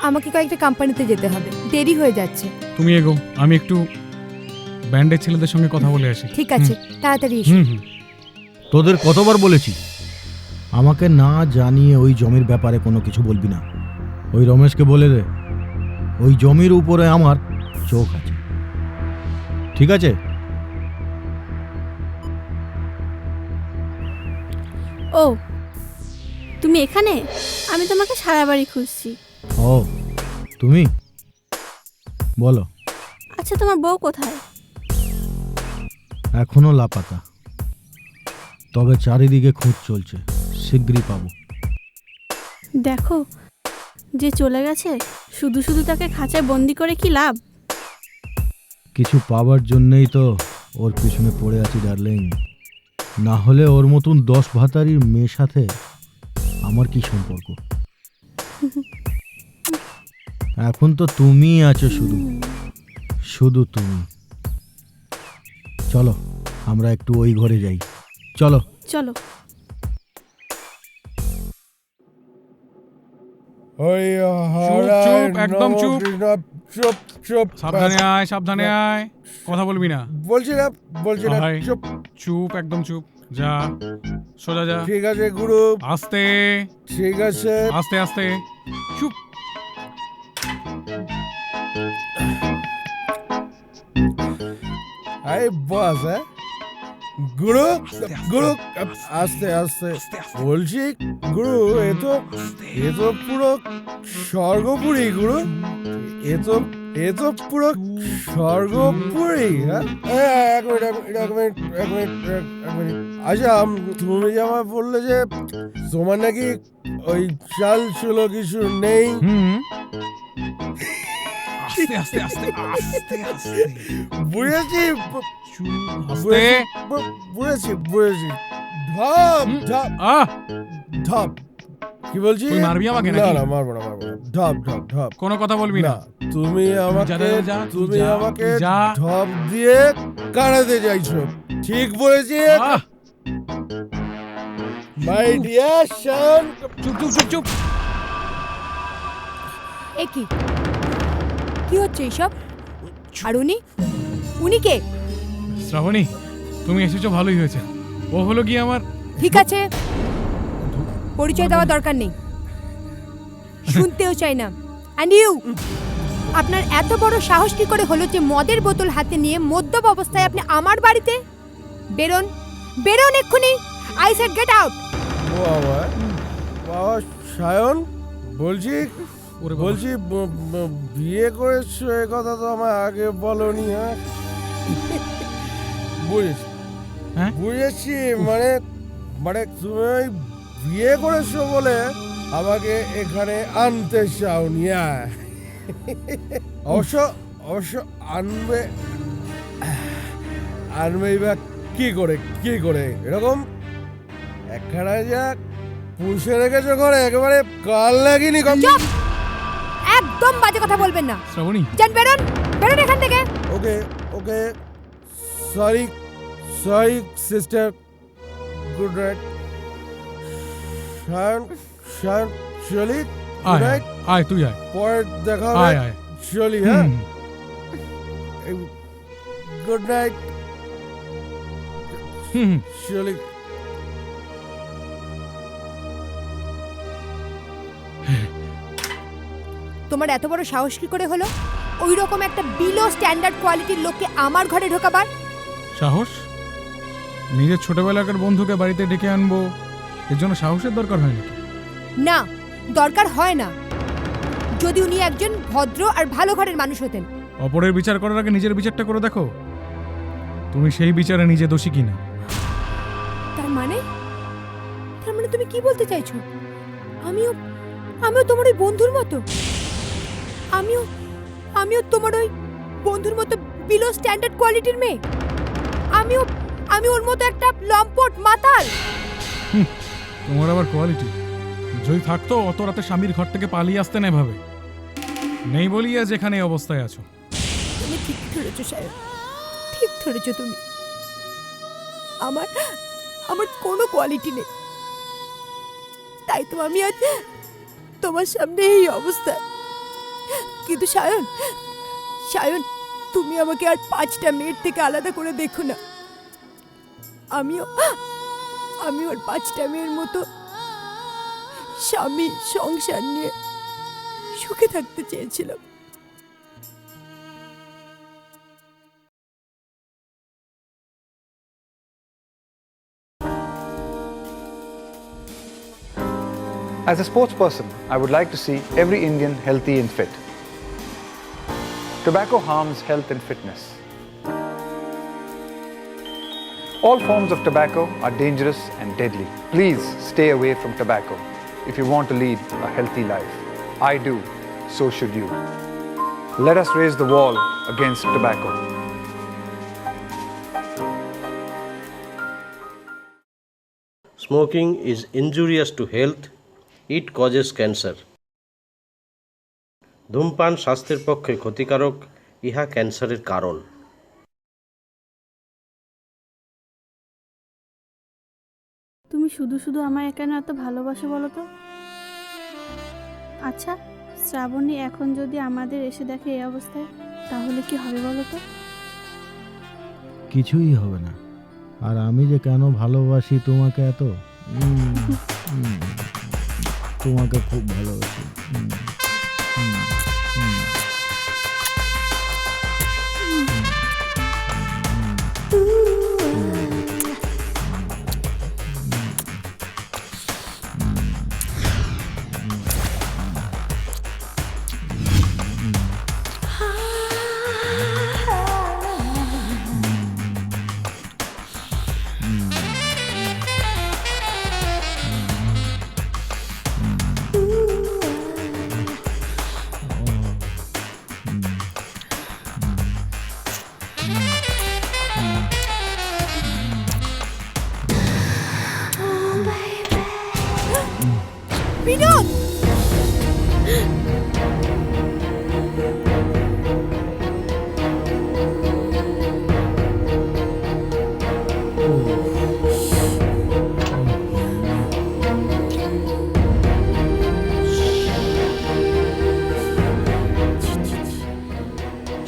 আমাকে কয়েকটা কোম্পানিতে যেতে হবে, দেরি হয়ে যাচ্ছে। তুমি এগো, আমি একটু ব্যান্ডের ছেলেদের সঙ্গে কথা বলে আসি। ঠিক আছে, তাড়াতাড়ি এসো। তোদের কতবার বলেছি আমাকে না জানিয়ে ওই জমির ব্যাপারে কোনো কিছু বলবি না। ওই রমেশকে বলে দে ওই জমির উপরে আমার চোখ আছে, ঠিক আছে? ও, তুমি এখানে? আমি তোমাকে সারা বাড়ি খুঁজছি। ও, তুমি বলো। আচ্ছা, তোমার বউ কোথায়? এখনো লাপাতা, তবে চারিদিকে খোঁজ চলছে, শীঘ্রই পাবো। দেখো, যে চলে গেছে শুধু শুধু তাকে খাঁচায় বন্দি করে কি লাভ? কিছু পাওয়ার জন্যই তো ওর পিছনে পড়ে আছি ডার্লিং, না হলে ওর মতন 10 ভাতারির মেয়ের সাথে আমার কি সম্পর্ক? এখন তো তুমি আছো, শুধু শুধু তুমি। চলো আমরা একটু ওই ঘরে যাই, চলো চলো। চুপ, একদম চুপ। চুপ চুপ, সাবধানে আয়, সাবধানে আয়, কথা বলবি না। বলছি না ভাই, চুপ চুপ, একদম চুপ। যা, সোজা যা। ঠিক আছে গুরু, আস্তে, ঠিক আছে, আস্তে আস্তে, চুপ। আই বস, গুরু গুরু, আস্তে আস্তে বলছি গুরু, এ তো পুরো স্বর্গপুরী গুরু, এ তো পুরো স্বর্গপুরী। হ্যাঁ, এক মিনিট। আচ্ছা, তুমি যে আমায় বললে যে তোমার নাকি ওই চাল ছিল কিছু নেই, আস্তে আস্তে আস্তে আস্তে আস্তে, বুঝেছি আস্তে, বুঝেছি। ঢপ ঢপ ঢপ, কি বলছি? তুই মারবি আমাকে না নাকি? না, মারবো না। ঢপ ঢপ ঢপ, কোনো কথা বলবি না। তুমি আমাকে যা। ঢপ দিয়ে কাটাতে চাইছো, ঠিক বলেছি? মাই ডিয়ার সন। চুপ চুপ চুপ চুপ। এ কি হচ্ছে এইসব? আর উনি কে? শ্রাবণী, তুমি এসেছো ভালোই হয়েছে। ও হলো কি আমার। ঠিক আছে, পরিচয় দেওয়া দরকার নেই, শুনতেও চাই না। অ্যান্ড ইউ, আপনার এত বড় সাহস কি করে হলো যে মদের বোতল হাতে নিয়ে মদ্যপ অবস্থায় আপনি আমার বাড়িতে? বেরোন, বেরোন এক্ষুনি। I said get out. বাবা সায়ন, বলছি বিয়ে করেছো, এ কথা তো আমার আগে বলনি। হ্যাঁ, বুঝেছি। মানে তুমি ওই বিয়ে করেছো বলে আমাকে এখানে আনতে চাওনি। অবশ্য আনবে বা কি করে এরকম একখানা যা পুষে রেখেছো ঘরে, একেবারে কাল লাগিনি। একদম বাজে কথা বলবেন না। শ্রাবণী, যান, বেরোন এখান থেকে। ওকে, সরি সিস্টার, গুড নাইট। শান চলি, গুড নাইট। আয় তুই আয়, পরে দেখা আয় হবে। আয় চলি। হ্যাঁ, গুড নাইট। চলি। তোমার এত বড় সাহস কি করে হলো ওই রকম একটা বিলো স্ট্যান্ডার্ড কোয়ালিটির লোককে আমার ঘরে ঢোকাবার? সাহস? নিজের ছোটবেলাকার বন্ধুকে বাড়িতে ডেকে আনবো, এর জন্য সাহসের দরকার হয় নাকি? না, দরকার হয় না, যদি উনি একজন ভদ্র আর ভালো ঘরের মানুষ হতেন। অপরের বিচার করার আগে নিজের বিচারটা করে দেখো, তুমি সেই বিচারে নিজে দোষী কিনা। তার মানে তুমি কি বলতে চাইছো? আমিও তোমার ওই বন্ধুর মতো? আমিও আমিও তোমার ওই বন্ধুর মতো বিলো স্ট্যান্ডার্ড কোয়ালিটির মেয়ে? আমি ওর মতো একটা লম্পট মাতাল? তোমার আবার কোয়ালিটি যদি থাকতো অত রাতে স্বামীর ঘর থেকে পালিয়ে আসতে না এভাবে। নেই বলিয়া যেখানে এই অবস্থায় আছো। তুমি ঠিক ধরেছো সায়ন, ঠিক ধরেছো তুমি। আমার কোনো কোয়ালিটি নেই, তাই তো আমি আজ তোমার সামনে এই অবস্থা। কিন্তু সায়ন তুমি আমাকে আর 5টা মেয়ের থেকে আলাদা করে দেখো না। আমি ওর 5টা মেয়ের মতো স্বামী সংসার নিয়ে সুখে থাকতে চেয়েছিলাম। As a sports person, I would like to see every Indian healthy and fit. Tobacco harms health and fitness. All forms of tobacco are dangerous and deadly. Please stay away from tobacco if you want to lead a healthy life. I do, so should you. Let us raise the wall against tobacco. Smoking is injurious to health. It causes cancer. ধূমপান স্বাস্থ্যের পক্ষে ক্ষতিকারক, ইহা ক্যান্সারের কারণ। তুমি শুধু শুধু আমায় কেন এত ভালোবাসো বলো তো? আচ্ছা, শ্রাবণী এখন যদি আমাদের এসে দেখে এই অবস্থায়, তাহলে কি হবে বলো তো? কিছুই হবে না। আর আমি যে কেন ভালোবাসি তোমাকে এত, তোমাকে খুব ভালোবাসি। বিনোদ!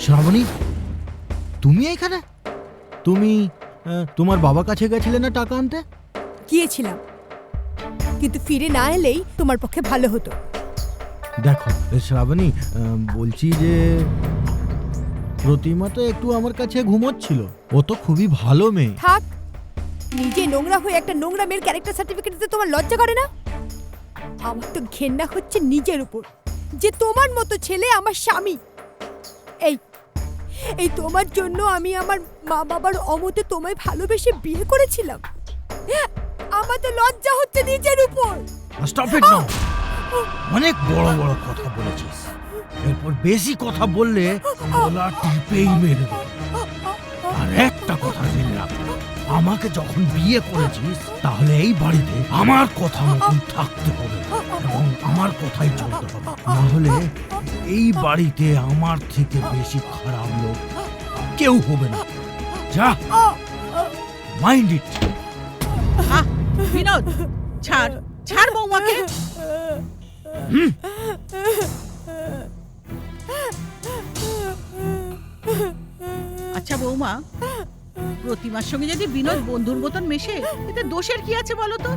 শ্রাবণী, তুমি এখানে? তুমি তোমার বাবার কাছে গেছিলে না টাকা আনতে? গিয়েছিলাম, কিন্তু ফিরে না এলেই তোমার পক্ষে ভালো হতো। দেখো শ্রাবণী, বলছি যে প্রতিমা তো একটু আমার কাছে ঘুমোচ্ছিল। ও তো খুবই ভালো মেয়ে। থাক, নিজে নোংরা হয়ে একটা নোংরা মেয়ের ক্যারেক্টার সার্টিফিকেট দিতে তোমার লজ্জা করে না? আমার তো ঘেন্না হচ্ছে নিজের উপর, যে তোমার মতো ছেলে আমার স্বামী। এই তোমার জন্য আমি আমার মা বাবার অমতে তোমায় ভালোবেসে বিয়ে করেছিলাম। আমার তো লজ্জা হচ্ছে নিজের উপর। স্টপ ইট নাও। অনেক বড় বড় কথা বলেছিস, এরপর বেশি কথা বললে গলা টিপেই মেরে দেব। আর একটা কথা জেনে রাখ, আমাকে যখন বিয়ে করেছিস তাহলে এই বাড়িতে আমার কথা মতন থাকতে হবে এবং আমার কথাই চলতে হবে। না হলে এই বাড়িতে আমার থেকে বেশি খারাপ লোক কেউ হবে না। যা, মাইন্ড ইট। বিনোদ, ছাড় ছাড় বৌমাকে। আচ্ছা বৌমা, প্রতিমার সঙ্গে যদি বিনোদ বন্ধুর মতন মেশে, এতে দোষের কি আছে বলো তো?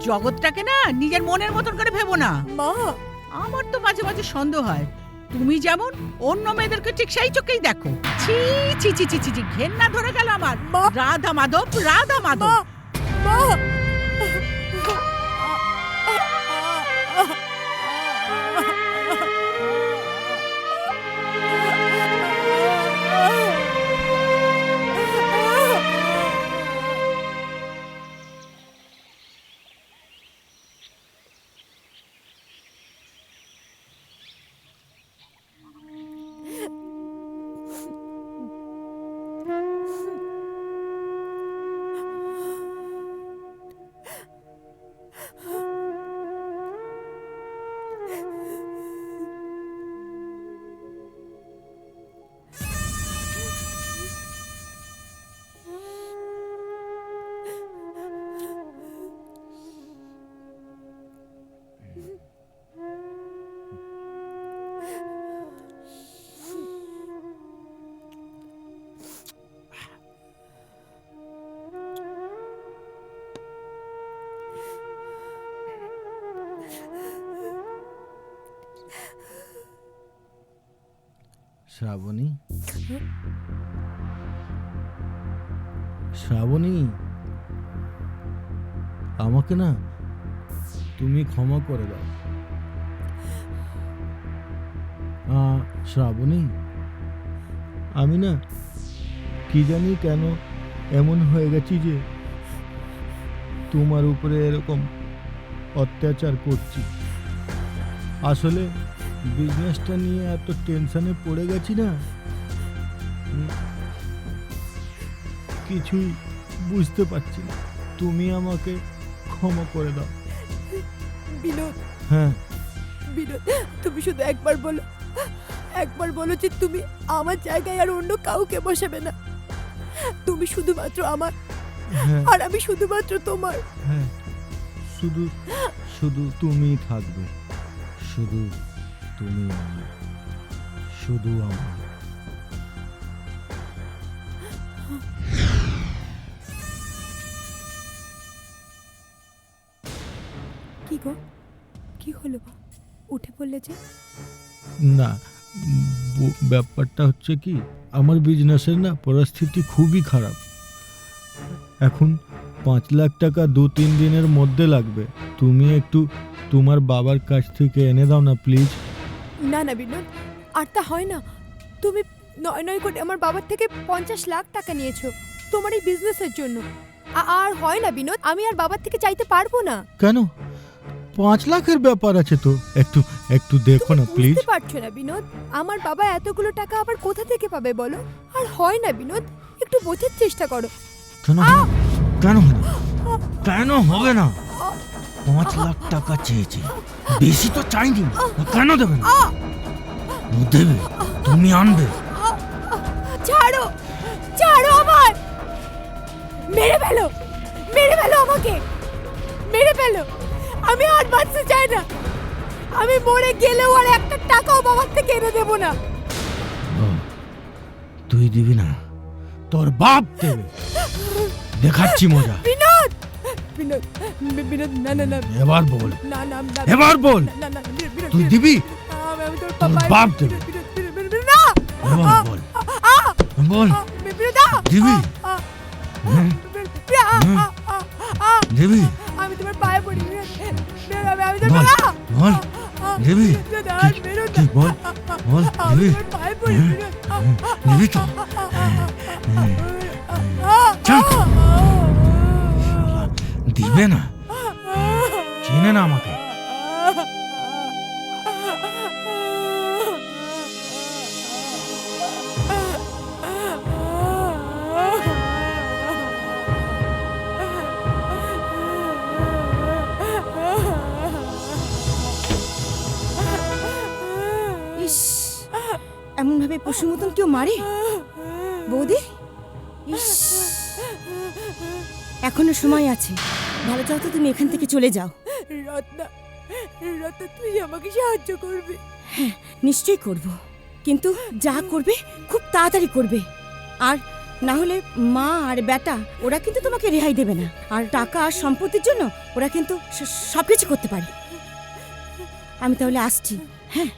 জগৎটাকে না নিজের মনের মতন করে ভেবো না। আমার তো মাঝে মাঝে সন্দেহ হয়, তুমি যেমন অন্য মেয়েদেরকে ঠিক সেই চোখেই দেখো। ছি ছি ছি ছি ছি, ঘেন্না ধরে গেল আমার। রাধা মাধব, রাধা মাধব। শ্রাবণী, শ্রাবণী, আমাকে না তুমি ক্ষমা করে দাও। শ্রাবণী, আমি না কি জানি কেন এমন হয়ে গেছি যে তোমার উপরে এরকম অত্যাচার করছি। আসলে বিজনেসটা নিয়ে এত টেনশনে পড়ে গেছি না, কিছুই বুঝতে পারছি না। তুমি আমাকে ক্ষমা করে দাও। বিনোদ, হ্যাঁ বিনোদ, তুমি শুধু একবার বলো যে তুমি আমার জায়গায় আর অন্য কাউকে বসাবে না। তুমি শুধুমাত্র আমার, হ্যাঁ আর আমি শুধুমাত্র তোমার। হ্যাঁ, শুধু শুধু তুমিই থাকবে, শুধু তুমি আমার, শুধু আমার। কি গো, কি হলো? উঠে পড়লে যে? না, ব্যাপারটা হচ্ছে কি, আমার বিজনেসের না পরিস্থিতি খুবই খারাপ। এখন 5 লাখ টাকা 2-3 দিনের মধ্যে লাগবে। তুমি একটু তোমার বাবার কাছ থেকে এনে দাও না প্লিজ। না না বিনোদ, আর তা হয় না। তুমি নয় করে আমার বাবার থেকে 50 লাখ টাকা নিয়েছো তোমার এই বিজনেসের জন্য। আর হয় না বিনোদ, আমি আর বাবার থেকে চাইতে পারবো না। কেন? 5 লাখের ব্যাপার আছে তো, একটু দেখো না প্লিজ। বুঝতে পারছো না বিনোদ, আমার বাবা এতগুলো টাকা আবার কোথা থেকে পাবে বলো? আর হয় না বিনোদ, একটু বোঝার চেষ্টা করো। কেন কেন হবে না? কেন হবে না? 5 লাখ টাকা চেয়েছে, বেশি তো চাইনি। কেন দেবে না? দেবে, তুমি আনবে। ছাড়ো, ছাড়ো আমার, মেরে ফেলো আমাকে, মেরে ফেলো। আমি আর বাঁচতে চাই না। আমি মরে গেলেও আর একটা টাকাও বাবার থেকে এনে দেব না। তুই দিবি না, তোর বাপ দেবে। দেখাচ্ছি মজা। বিনোদ, বিনোদ, বিনোদ, না না না, এবার বল, না না, এবার বল, না না, তুই দিবি? আমি তোর তোর বাপ দেবে। না, এবার বল, বল, দিবি? দিবি? আমি তোমার পায়ে পড়ি। আমি বল, বল, দিবি? কি বল, বল, দিবি? দিবি তো? দিবে না, চেনে না আমাকে। ইস, এমন ভাবে পশুর মতন কেউ মারে? বৌদি, ইস, এখনো সময় আছে। ভালো চাও তো তুমি এখান থেকে চলে যাও। রত্না, রত্না, তুই আমাকে সাহায্য করবে? হ্যাঁ, নিশ্চয়ই করব, কিন্তু যা করবে খুব তাড়াতাড়ি করবে। আর না হলে মা আর বেটা ওরা কিন্তু তোমাকে রেহাই দেবে না। আর টাকা আর সম্পত্তির জন্য ওরা কিন্তু সবকিছু করতে পারে। আমি তাহলে আসছি। হ্যাঁ,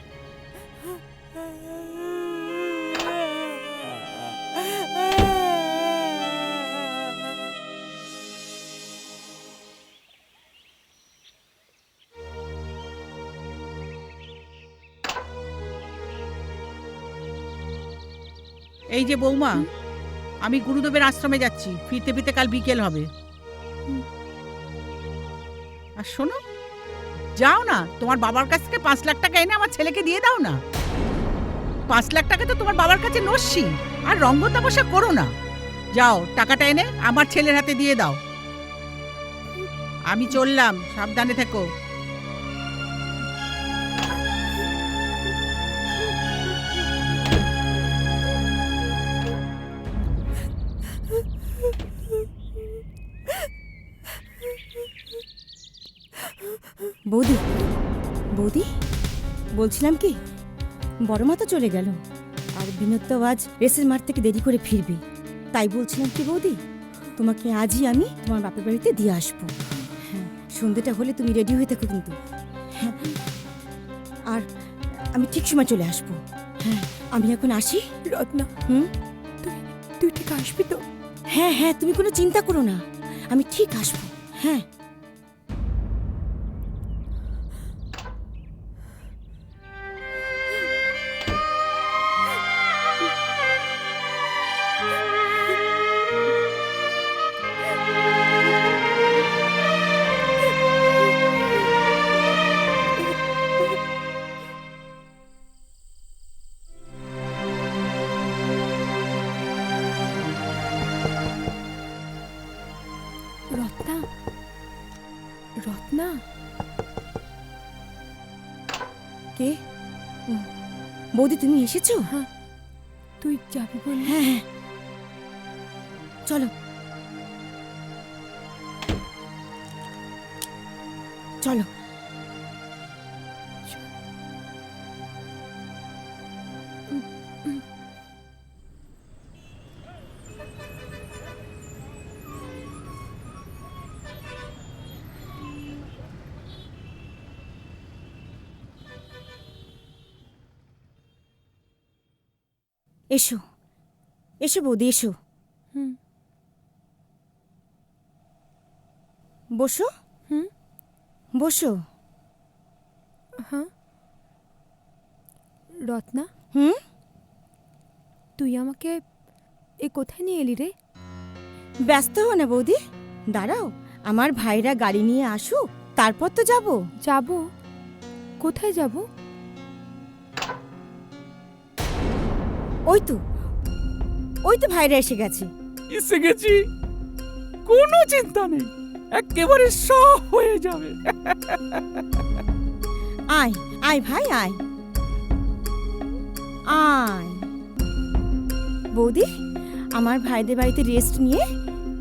এই যে বৌমা, আমি গুরুদেবের আশ্রমে যাচ্ছি, ফিরতে ফিরতে কাল বিকেল হবে। আর শোনো, যাও না, তোমার বাবার কাছ থেকে 5 লাখ টাকা এনে আমার ছেলেকে দিয়ে দাও না। 5 লাখ টাকা তো তোমার বাবার কাছে নস্যি। আর রঙ্গ তামাশা করো না, যাও টাকাটা এনে আমার ছেলের হাতে দিয়ে দাও। আমি চললাম, সাবধানে থেকো। বৌদি, বৌদি, বলছিলাম কি, বড় মা তো চলে গেল, আর বিনোদ তো আজ রেসের মাঠ থেকে দেরি করে ফিরবে। তাই বলছিলাম কি বৌদি, তোমাকে আজই আমি তোমার বাপের বাড়িতে দিয়ে আসবো। হ্যাঁ, সন্ধ্যেটা হলে তুমি রেডি হয়ে থাকো কিন্তু। হ্যাঁ, আর আমি ঠিক সময় চলে আসবো। হ্যাঁ, আমি এখন আসি। রত্না, তুই ঠিক আসবি তো? হ্যাঁ হ্যাঁ, তুমি কোনো চিন্তা করো না, আমি ঠিক আসবো। হ্যাঁ। রত্না, রত্না, কে? বৌদি তুমি এসেছো? হ্যাঁ, তুই যাবি বল? হ্যাঁ হ্যাঁ, চলো চলো। এসো এসো বৌদি, এসো। বসো। বসো। হ্যাঁ রত্না, তুই আমাকে কোথায় নিয়ে এলি রে? ব্যস্ত হো না বৌদি, দাঁড়াও, আমার ভাইরা গাড়ি নিয়ে আসুক, তারপর তো যাবো। যাবো? কোথায় যাব? ওই তো, ওই তো ভাইরা এসে গেছে। এসে গেছি, কোনো চিন্তা নেই, একেবারে সব হয়ে যাবে। আয় আয় ভাই, আয় আয়। বৌদি, আমার ভাইদের বাড়িতে রেস্ট নিয়ে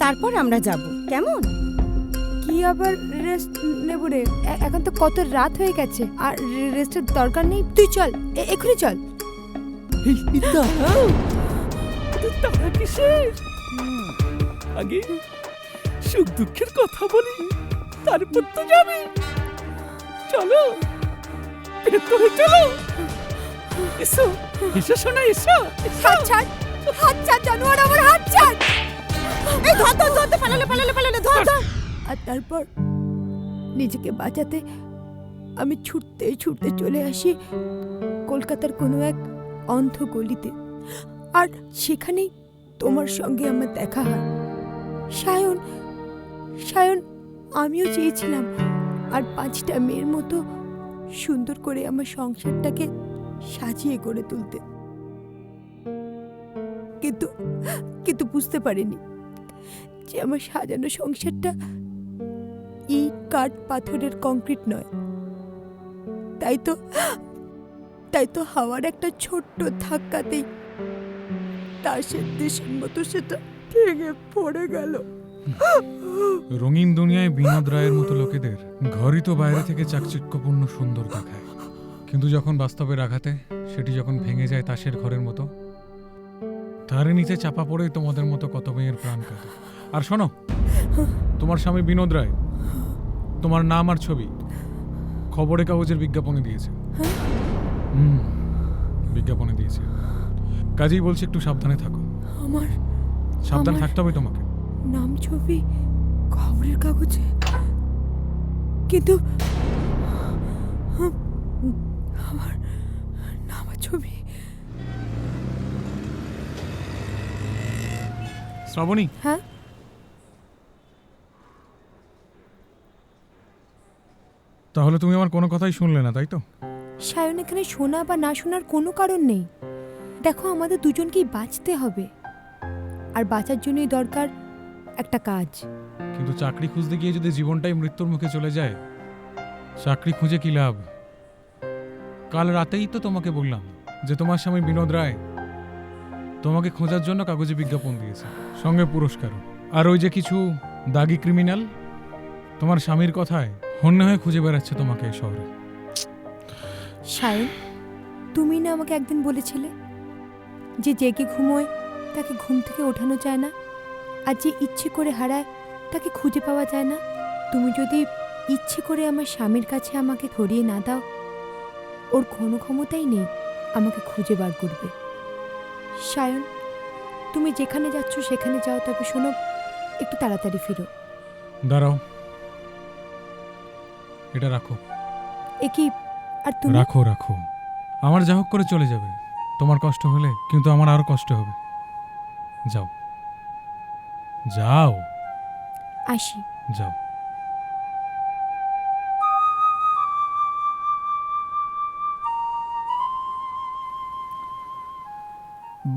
তারপর আমরা যাব, কেমন? কি আবার রেস্ট নেব রে? এখন তো কত রাত হয়ে গেছে, আর রেস্টের দরকার নেই। তুই চল, এক্ষুনি চল। তারা কিসের? আগে সুখ দুঃখের কথা বলি, তারপর তো যাবে। চলো ভেতরে চলো। এসো এসো শোনা, এসো। হাত ছাড়, হাত ছাড় জানোয়ার, আমার হাত ছাড়। এই ধর ধর ধর, পালালে পালালে পালালে, ধর ধর। আর তারপর নিজেকে বাঁচাতে আমি ছুটতে ছুটতে চলে আসি কলকাতার কোনো এক অন্ধ গলিতে, আর সেখানেই তোমার সঙ্গে আমার দেখা হয়। সায়ন, সায়ন, আমিও চেয়েছিলাম আর 5টা মেয়ের মতো সুন্দর করে আমার সংসারটাকে সাজিয়ে গড়ে তুলতে, কিন্তু কিন্তু বুঝতে পারিনি যে আমার সাজানো সংসারটা ইট কাঠ পাথরের কংক্রিট নয়। তাই তো হাওয়ার একটা ছোট্ট ধাক্কাতেই তাসের দেশের মতো সেটা ভেঙে পড়ে গেল। রঙিন দুনিয়ায় বিনোদ রায়ের মতো লোকেদের ঘরই তো বাইরে থেকে চাকচিক্যপূর্ণ সুন্দর দেখায়, কিন্তু যখন বাস্তবের আঘাতে সেটি যখন ভেঙে যায় তাসের ঘরের মতো, তার নিচে চাপা পড়েই তোমাদের মতো কত মেয়ের প্রাণ কাঁদে। আর শোনো, তোমার স্বামী বিনোদ রায় তোমার নাম আর ছবি খবরের কাগজের বিজ্ঞাপনে দিয়েছে। বিজ্ঞাপনে দিয়েছে, কাজেই বলছি একটু সাবধানে থাকো। আমার সাবধান থাকতে হবে তোমাকে। নাম ছবি খবরের কাগজে, কিন্তু আমার নাম ছবি। শ্রাবণী, হ্যাঁ তাহলে তুমি আমার কোনো কথাই শুনলে না, তাই তো? সায়ন, এখানে শোনা বা না শোনার কোনো কারণ নেই। দেখো, আমাদের দুজনকেই বাঁচতে হবে, আর বাঁচার জন্যই দরকার একটা কাজ। কিন্তু চাকরি খুঁজতে গিয়ে যদি জীবনটাই মৃত্যুর মুখে চলে যায়, চাকরি খুঁজে কি লাভ? কাল রাতেই তো তোমাকে বললাম যে তোমার স্বামী বিনোদ রায় তোমাকে খোঁজার জন্য কাগজে বিজ্ঞাপন দিয়েছে, সঙ্গে পুরস্কারও। আর ওই যে কিছু দাগি ক্রিমিনাল তোমার স্বামীর কথায় হন্যে হয়ে খুঁজে বেড়াচ্ছে তোমাকে এই শহরে। সায়ন, তুমি না আমাকে একদিন বলেছিলে যে জেগে ঘুমোয় তাকে ঘুম থেকে ওঠানো যায় না, আর যে ইচ্ছে করে হারায় তাকে খুঁজে পাওয়া যায় না। তুমি যদি ইচ্ছে করে আমার স্বামীর কাছে আমাকে ধরিয়ে না দাও, ওর কোনো ক্ষমতাই নেই আমাকে খুঁজে বার করবে। সায়ন, তুমি যেখানে যাচ্ছ সেখানে যাও, তবে শোনো একটু তাড়াতাড়ি ফিরো। দাঁড়াও, এটা রাখো। এ কি? আর তুমি? রাখো রাখো, আমার যা হোক করে চলে যাবে। তোমার কষ্ট হলে কিন্তু আমার আরো কষ্ট হবে। যাও যাও, আসি। যাও।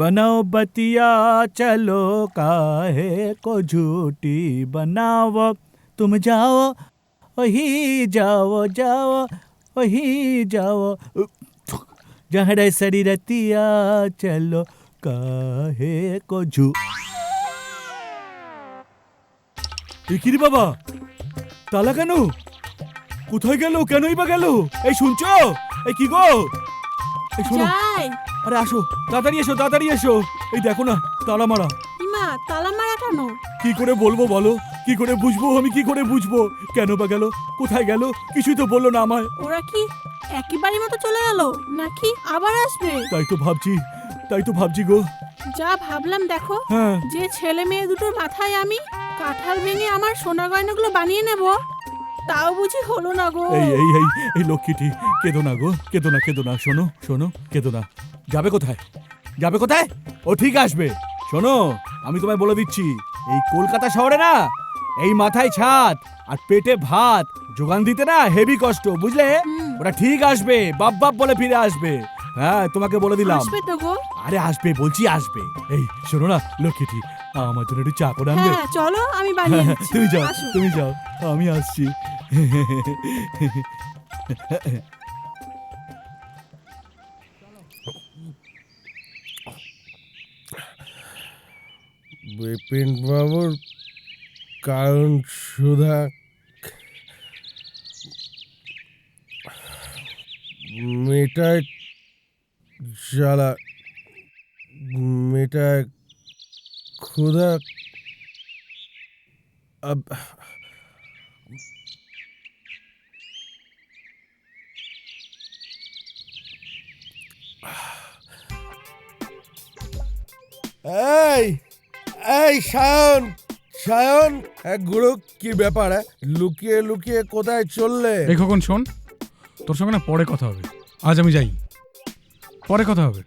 बनाओ बतिया चलो काहे को झूठी बनाओ, तुम जाओ वही जाओ जाओ वही जाओ, जहरे सरी रतिया चलो काहे को झू। কি বাবা, তালা কেন? কোথায় গেল? কেনই বা গেল? এই শুনছো? এই কি গো? এই শোনো, যাই। আরে আসো, তাড়াতাড়ি এসো, তাড়াতাড়ি এসো। এই দেখো না, তালা মারা। ইমা, তালা মারা কেন? কি করে বলবো বলো? কি করে বুঝবো? আমি কি করে বুঝবো? কেন বা গেল? কোথায় গেল? কিছুই তো বললো না আমায়। ওরা কি একই বাড়ির মতো চলে গেল নাকি আবার আসবে? তাই তো ভাবছি গো। যা ভাবলাম দেখো, হ্যাঁ। যে ছেলে মেয়ে দুটোর মাথায় আমি কাঁঠাল ভেঙে আমার সোনা গয়নাগুলো বানিয়ে নেব, তাও বুঝি হলো না গো। এই লক্ষ্মীটি, কেঁদো না গো, কেঁদো না। শোনো, কেঁদো না। যাবে কোথায়? ও ঠিক আসবে। শোনো, আমি তোমায় বলে দিচ্ছি, এই কলকাতা শহরে না, এই মাথায় ছাদ আর পেটে ভাত যোগান দিতে না হেভি কষ্ট, বুঝলে? ওরা ঠিক আসবে, বাপ বলে ফিরে আসবে। হ্যাঁ, তোমাকে বলে দিলাম। আসবে তো গো। আরে আসবে, বলছি আসবে। এই শোনো না লক্ষ্মীটি, আমার জন্য একটু চা করে আনবে? হ্যাঁ চলো, আমি বানিয়ে দিচ্ছি। তুমি যাও, আমি আসছি। বিপিন বাবুর কারণ সুধা মেটায় জ্বালা, মেটায় ক্ষুধা, এই সায়ন, গুরু কি ব্যাপার? লুকিয়ে কোথায় চললে? এই খোকন শোন, তোর সঙ্গে না পরে কথা হবে। আজ আমি যাই, পরে কথা হবে।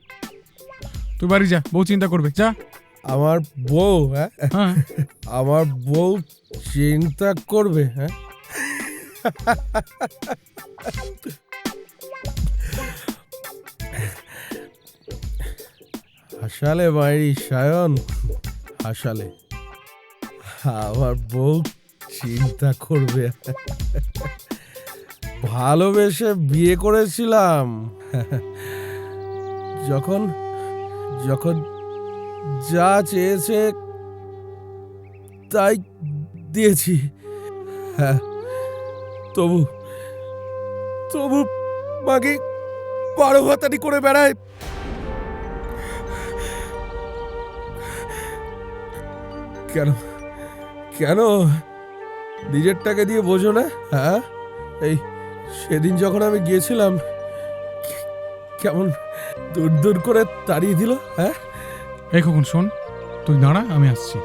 তুই বাড়ি যা, বউ চিন্তা করবে। যা। আমার বউ? হ্যাঁ, আমার বউ চিন্তা করবে? হ্যাঁ, হাসালে মাইরি সায়ন, হাসালে। আমার বউ চিন্তা করবে? ভালোবেসে বিয়ে করেছিলাম, যখন যা চেয়েছে তাই দিয়েছি। হ্যাঁ, তবু মাকে বারো ভাতারি করে বেড়ায়। কেন নিজেরটাকে দিয়ে বোঝো না? হ্যাঁ, এই সেদিন যখন আমি গিয়েছিলাম, কেমন দূর করে তাড়িয়ে দিল। হ্যাঁ, এই খোকন শোন, তুই দাঁড়া, আমি আসছি।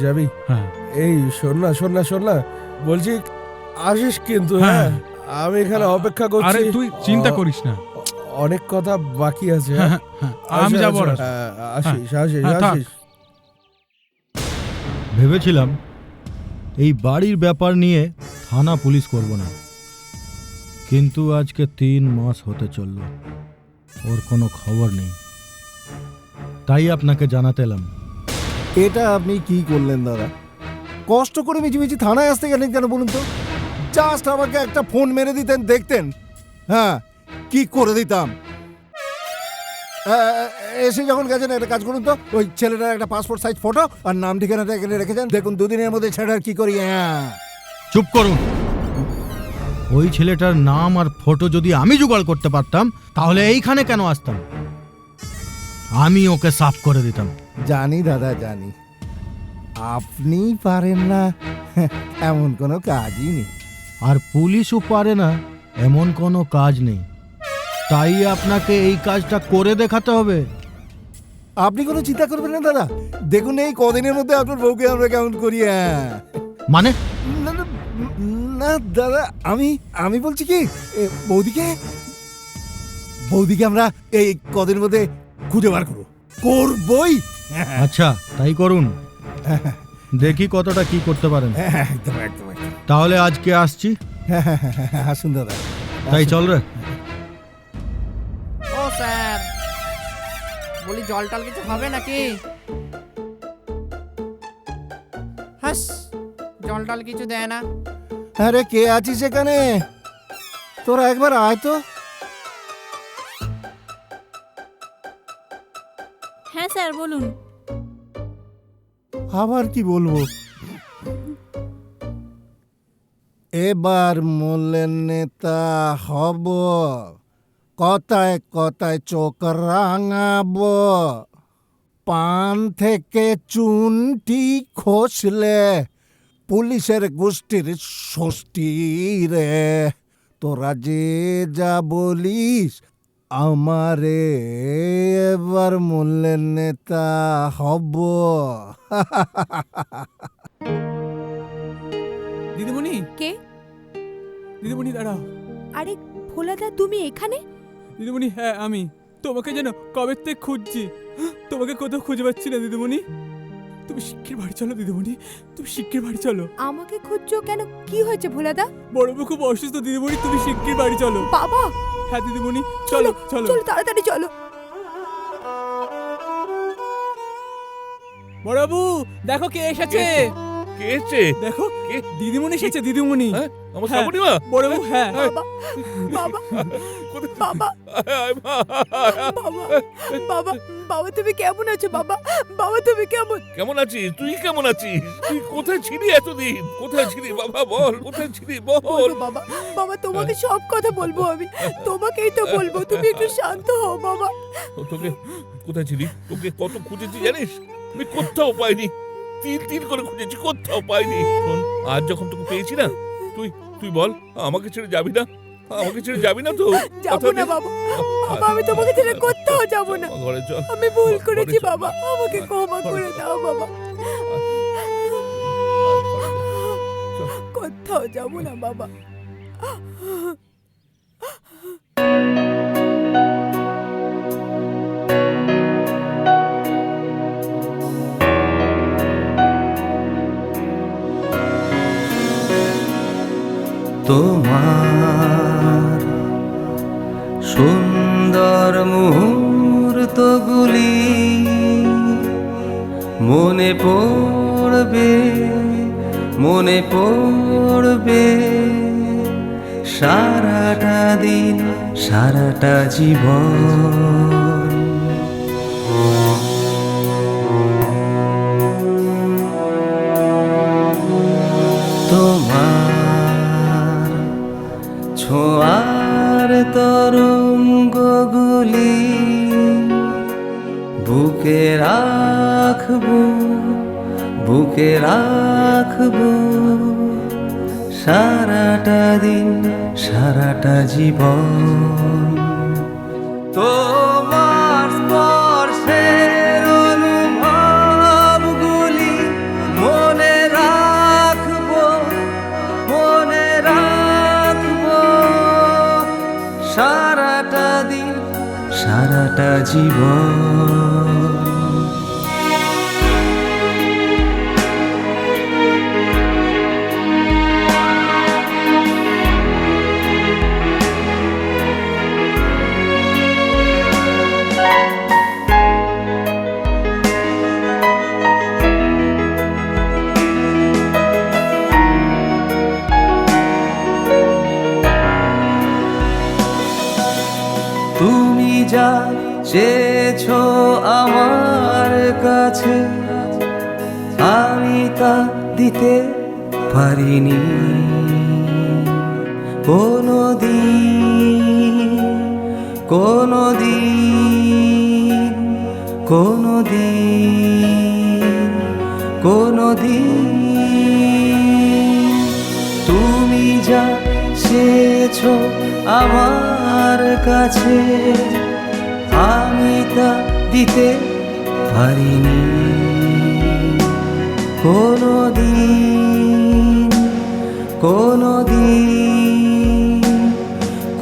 যাবি? হ্যাঁ। এই শোন না, বলছি আসিস কিন্তু। হ্যাঁ, আমি এখানে অপেক্ষা করছি। আরে তুই চিন্তা করিস না, অনেক কথা বাকি আছে। আমি যাবো। আসিস। ভেবেছিলাম এই বাড়ির ব্যাপার নিয়ে থানা পুলিশ করব না, কিন্তু আজকে 3 মাস হতে চলল, ওর কোনো খবর নেই। তাই আপনাকে জানাতে এলাম। এটা আপনি কি করলেন দাদা? কষ্ট করে মিছিমিছি থানায় আসতে গেলেন কেন বলুন তো? জাস্ট আমাকে একটা ফোন মেরে দিতেন, দেখতেন। হ্যাঁ, কি করে দিতাম। এসে যখন গেছেন একটা কাজ করুন তো, ওই ছেলেটার একটা পাসপোর্ট সাইজ ফটো আর নাম ঠিকানাটা এখানে রেখেছেন, দেখুন 2 দিনের মধ্যে ছেলেটার কি করি। চুপ করুন। ওই ছেলেটার নাম আর ফটো যদি আমি জোগাড় করতে পারতাম তাহলে এইখানে কেন আসতাম? আমি ওকে সাফ করে দিতাম। জানি দাদা, জানি আপনি পারেন না এমন কোনো কাজই নেই, আর পুলিশও পারে না এমন কোনো কাজ নেই। তাই আপনাকে এই কাজটা করে দেখাতে হবে। আপনি কোনো চিন্তা করবেন না দাদা, দেখুন এই কদিনের মধ্যে আপনার বউকে আমরা কেমন করি। মানে না না, না দাদা, আমি বলছি কি বৌদিকে আমরা এই কদিনের মধ্যে খুঁজে বার করবই। আচ্ছা তাই করুন, দেখি কতটা কি করতে পারেন। একদম একদম একদম। তাহলে আজকে আসছি। আসুন দাদা। তাই চল রে। ও স্যার, বলি জল টল কিছু হবে নাকি? হাস, জল টল কিছু দেয় না। আরে কে আছিস এখানে? তোরা একবার আয় তো। হ্যাঁ স্যার বলুন। আবার কি বলবো? এবার মোল্লের নেতা হব, কথায় কথায় চোখ রাঙাবো, পান থেকে চুনটি খসলে পুলিশের গোষ্ঠীর ষষ্ঠী রে। তোরা যে যা বলিস, আমারে এবার মোল্লের নেতা হব। দিদিমণি কে? দিদিমণি দাঁড়াও। আরে ভোলাদা, তুমি এখানে? দিদিমণি হ্যাঁ আমি তোমাকে যেন কবে থেকে খুঁজছি, তোমাকে কোথাও খুঁজে পাচ্ছি না দিদিমণি। তুমি শিগগির বাড়ি চলো দিদিমণি, তুমি শিগগির বাড়ি চলো। আমাকে খুঁজছো কেন? কি হয়েছে ভোলাদা? বড়বু খুব অসুস্থ দিদিমণি, তুমি শিগগির বাড়ি চলো। বাবা! হ্যাঁ দিদিমণি চলো চলো চলো তাড়াতাড়ি চলো। বড়বু দেখো কে এসেছে। কে এসেছে? দেখো দিদিমণি এসেছে। দিদিমণি আমার শ্রাবণীমা? বড়বু হ্যাঁ। বাবা বাবা বাবা বাবা বাবা তুমি কেমন আছো? বাবা বাবা তুমি কেমন? কেমন আছিস? তুই কেমন আছিস? তুই কোথায় ছিলি এতদিন? কোথায় ছিলি বাবা? বল কোথায় ছিলি বল। বাবা বাবা তোমাকে সব কথা বলবো আমি, তোমাকেই তো বলবো, তুমি একটু শান্ত হও বাবা। তোকে কোথায় ছিলি? তোকে কত খুঁজেছি জানিস? আমি কোথাও পাইনি, তিল করে খুঁজেছি, কোথাও পাইনি। শোন, আজ যখন তোকে পেয়েছি না, তুই বল আমাকে ছেড়ে যাবি না? আমাকে ছেড়ে যাবি না তো? যাবো না বাবা, বাবা আমি তোমাকে ছেড়ে কোথাও যাবো না। ঘরে চল। আমি ভুল করেছি বাবা, আমাকে ক্ষমা করে দাও বাবা। কোথাও যাবো না বাবা। তোমার সুন্দর মুহূর্তগুলি মনে পড়বে সারাটা দিন, সারাটা জীবন। তোমার ছোঁয়ার তরঙ্গগুলি বুকে রাখবো সারাটা দিন, সারাটা জীবন। তোমার স্পর্শের অনুভবগুলি মনে রাখবো সারাটা দিন, সারাটা জীবন। তুমি যা চেয়েছো আমার কাছে, আমি তা দিতে পারিনি কোনোদিন। তুমি যা চেয়েছো চেয়েছো আমার কাছে আমি তা দিতে পারিনি কোনোদিন কোনোদিন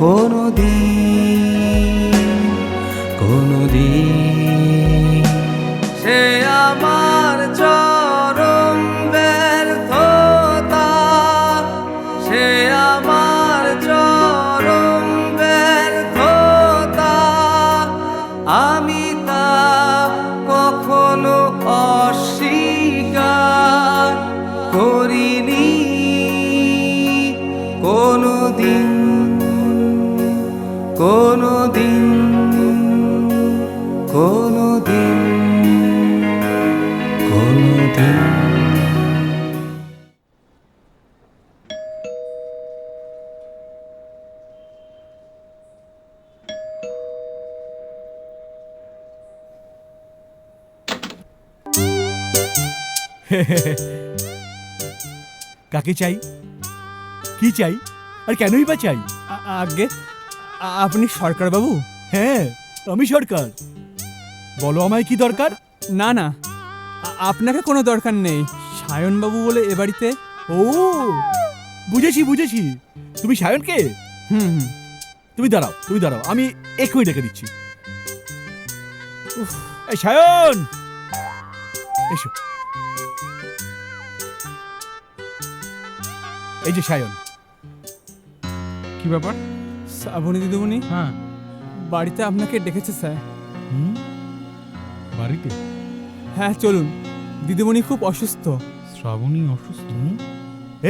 কোনোদিন কোনোদিন সে আমার চরম ব্যর্থতা সে আমার চরম ব্যর্থতা আমি তা কখনো অস্বীকার করিনি কোনোদিন কোনোদিন কোনোদিন কোনোদিন কাকে চাই, কি চাই, আর কেনই বা চাই? আগে আপনি সরকার বাবু? হ্যাঁ, আমি সরকার। বলো আমায় কি দরকার? না না, আপনাকে কোনো দরকার নেই। সায়ন বাবু বলে এ বাড়িতে। ও বুঝেছি বুঝেছি, তুমি সায়নকে? হুম, তুমি দাঁড়াও, আমি এক্ষুনি ডেকে দিচ্ছি। এই সায়ন, এসো। এই যে সায়ন। কি ব্যাপার? শ্রাবণী দিদিমণি হ্যাঁ বাড়িতে আপনাকে ডেকেছে স্যার। বাড়িতে? হ্যাঁ চলুন, দিদিমণি খুব অসুস্থ। শ্রাবণী অসুস্থ?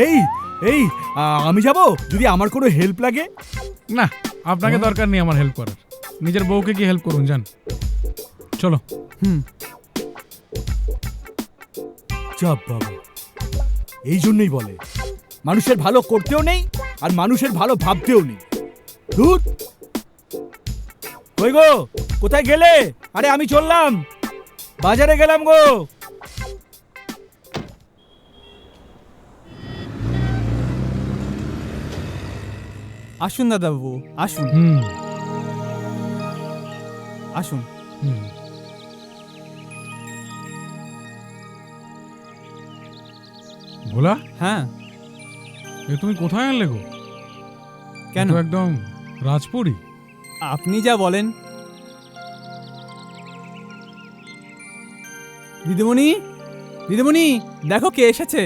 এই এই আমি যাব যদি আমার কোনো হেল্প লাগে? না, আপনাকে দরকার নেই আমার হেল্প করার। নিজের বউকে কি হেল্প করুন, যান। চলো। চাপ বাবা, এই জন্যই বলে মানুষের ভালো করতেও নেই আর মানুষের ভালো ভাবতেও নেই। ধুর, কই গো, কোথায় গেলে? আরে আমি চললাম, বাজারে গেলাম গো। আসুন দাদাবাবু, আসুন আসুন। ভোলা? হ্যাঁ। এ তুমি কোথায় আনলে গো? কেন? একদম রাজপুরি। আপনি যা বলেন। দিদিমণি, দিদিমণি দেখো কে এসেছে।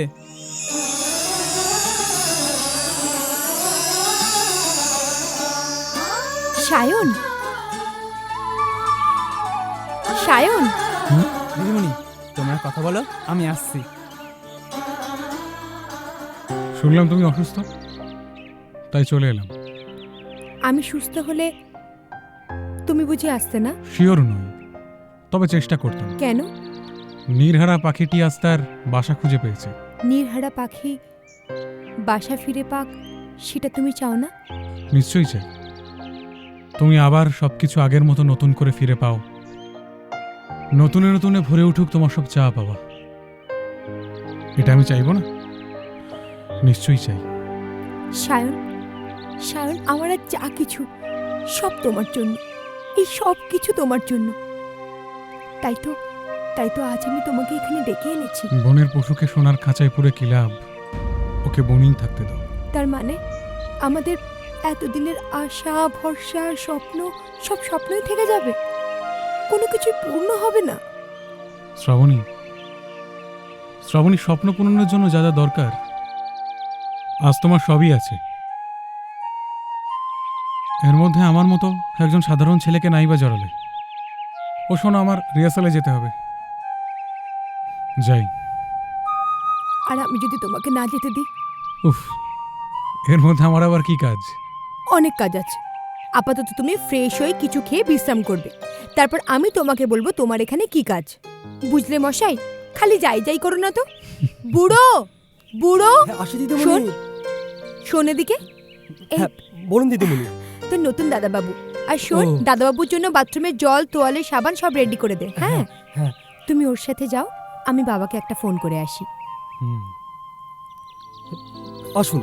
সায়ন, সায়ন। দিদিমণি তোমরা কথা বলো, আমি আসছি। শুনলাম তুমি অসুস্থ, তাই চলে এলাম। আমি সুস্থ হলে তুমি বুঝি আসতে না? শিওর নই, তবে চেষ্টা করতাম। কেন? নীরহারা পাখিটি আজ তার বাসা খুঁজে পেয়েছে। নীরহারা পাখি বাসা ফিরে পাক, সেটা তুমি চাও না? নিশ্চয়ই চাই তুমি আবার সবকিছু আগের মতো নতুন করে ফিরে পাও, নতুনে নতুনে ভরে উঠুক তোমার সব চা পাওয়া। এটা আমি চাইবো না? নিশ্চয়ই চাই। সায়ন, সায়ন, আমার আর যা কিছু সব তোমার জন্য, এই সব কিছু তোমার জন্য। তাই তো আজ আমি তোমাকে এখানে ডেকে এনেছি। বনের পশুকে সোনার খাঁচায় পুরে কি লাভ, ওকে বনেই থাকতে দাও। তার মানে আমাদের এতদিনের আশা, ভরসা, স্বপ্ন সব স্বপ্নই থেকে যাবে, কোনো কিছুই পূর্ণ হবে না। শ্রাবণী, শ্রাবণী, স্বপ্ন পূরণের জন্য যা যা দরকার আজ তোমার সবই আছে। এর মধ্যে আমার মতো একজন সাধারণ ছেলেকে নাই বা জড়ালে। ও শোনো, আমার রিহার্সালে যেতে হবে, যাই। আর আমি যদি তোমাকে না যেতে দিই? উফ, এর মধ্যে আমার আবার কি কাজ? অনেক কাজ আছে। আপাতত তুমি ফ্রেশ হয়ে কিছু খেয়ে বিশ্রাম করবে, তারপর আমি তোমাকে বলবো তোমার এখানে কি কাজ। বুঝলে মশাই? খালি যাই যাই করো না তো। বুড়ো, বুড়ো, শোন, শোন এদিকে। বলুন দিদিমণি। তোর নতুন দাদাবাবু। আর শোন, দাদাবাবুর জন্য বাথরুমের জল, তোয়ালে, সাবান সব রেডি করে দে। হ্যাঁ, তুমি ওর সাথে যাও, আমি বাবাকে একটা ফোন করে আসি। আসুন।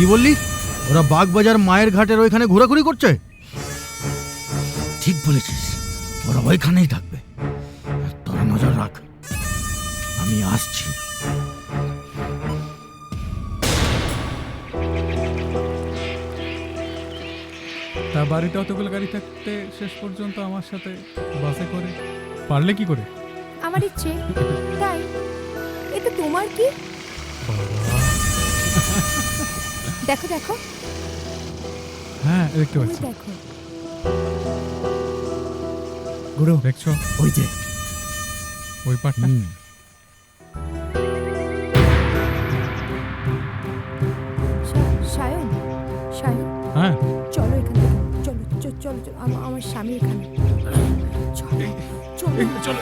কি বললি? ওরা বাগবাজার মায়ের ঘাটের ওইখানে ঘোরাঘুরি করছে? ঠিক বলেছিস, ওরা ওইখানেই থাকবে। তোরা নজর রাখ, আমি আসছি। তা বাড়িতে অতগুলো গাড়ি থাকতে শেষ পর্যন্ত আমার সাথে বাসে করে পারলে কি করে? আমার ইচ্ছে তাই। এতে তোমার কি? দেখো দেখো, হ্যাঁ দেখতে ওই পাচ্ছি। দেখো। গুরু দেখছো ওই যে ওই পাটটা? সায়ন, সায়ন, হ্যাঁ চলো এখান থেকে, চলো চলো চলো চলো, আমার স্বামী এখানে। চলো চলো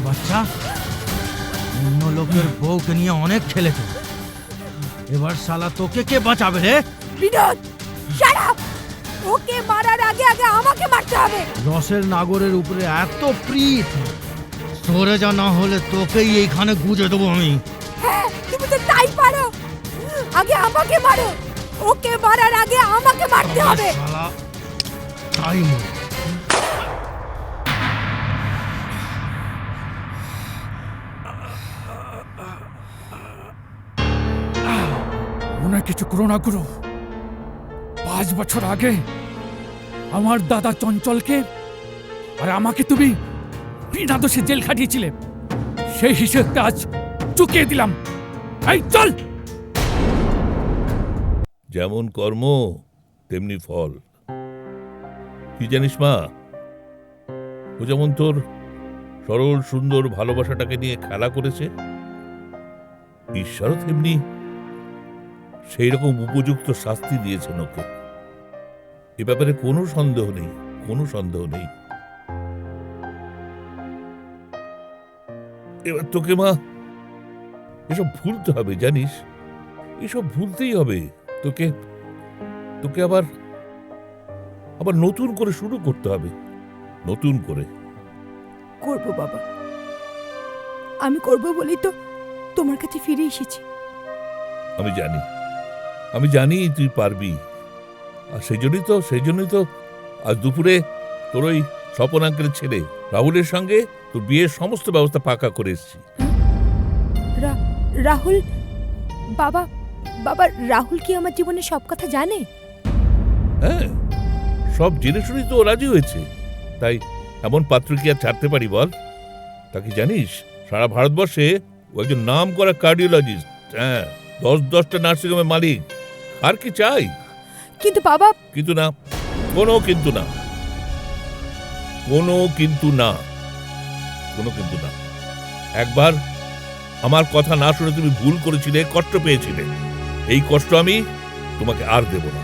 বাচ্চা অন্য লোকের বউকে নিয়ে অনেক খেলেছে, এবার শালা তোকে কে বাঁচাবে রে? Binod, shut up! ওকে মারার আগে আগে আমাকে মারতে হবে। রসের নাগরের উপরে এত প্রীত, সরে যা, না হলে তোকেই এইখানে গুজে দেবো আমি। হ্যাঁ, তুমি তো তাই পারো। আগে আমাকে মারো, ওকে মারার আগে আমাকে মারতে হবে। শালা তাই মর। মনে কিছু করো না গুরু। 5 বছর আগে আমার দাদা চঞ্চলকে আর আমাকে তুমি বিনা দোষে জেল খাটিয়েছিলে, সেই হিসেবটা আজ চুকিয়ে দিলাম। এই চল। যেমন কর্ম তেমনি ফল। কি জানিস মা, ও যেমন তোর সরল সুন্দর ভালোবাসাটাকে নিয়ে খেলা করেছে, ঈশ্বরও তেমনি সেই রকম উপযুক্ত শাস্তি দিয়েছেন ওকে। এ ব্যাপারে কোনো সন্দেহ নেই, কোনো সন্দেহ নেই। এবার তোকে মা এসব ভুলতে হবে, জানিস, এসব ভুলতেই হবে তোকে। তোকে আবার আবার নতুন করে শুরু করতে হবে, নতুন করে। করব বাবা, আমি করব বলেই তো তোমার কাছে ফিরে এসেছি। আমি জানি, আমি জানি তুই পারবি। আর সেই জন্যই তো আজ দুপুরে তোর ওই স্বপন আঙ্কেলের ছেলে রাহুলের সঙ্গে তোর বিয়ের সমস্ত ব্যবস্থা পাকা করে এসেছি। রাহুল? বাবা, বাবা, রাহুল কি আমার জীবনে সব কথা জানে? হ্যাঁ, সব জেনে শুনেই তো ও রাজি হয়েছে। তাই এমন পাত্র কি আর ছাড়তে পারি বল? তা কি জানিস, সারা ভারতবর্ষে ও একজন নাম করা কার্ডিওলজিস্ট। হ্যাঁ, 10-10টা নার্সিংহোমের মালিক। আর কি চাই? কিন্তু বাবা। কিন্তু না, কোনো কিন্তু না, কোনো কিন্তু না, কোনো কিন্তু না। একবার আমার কথা না শুনে তুমি ভুল করেছিলে, কষ্ট পেয়েছিলে। এই কষ্ট আমি তোমাকে আর দেব না।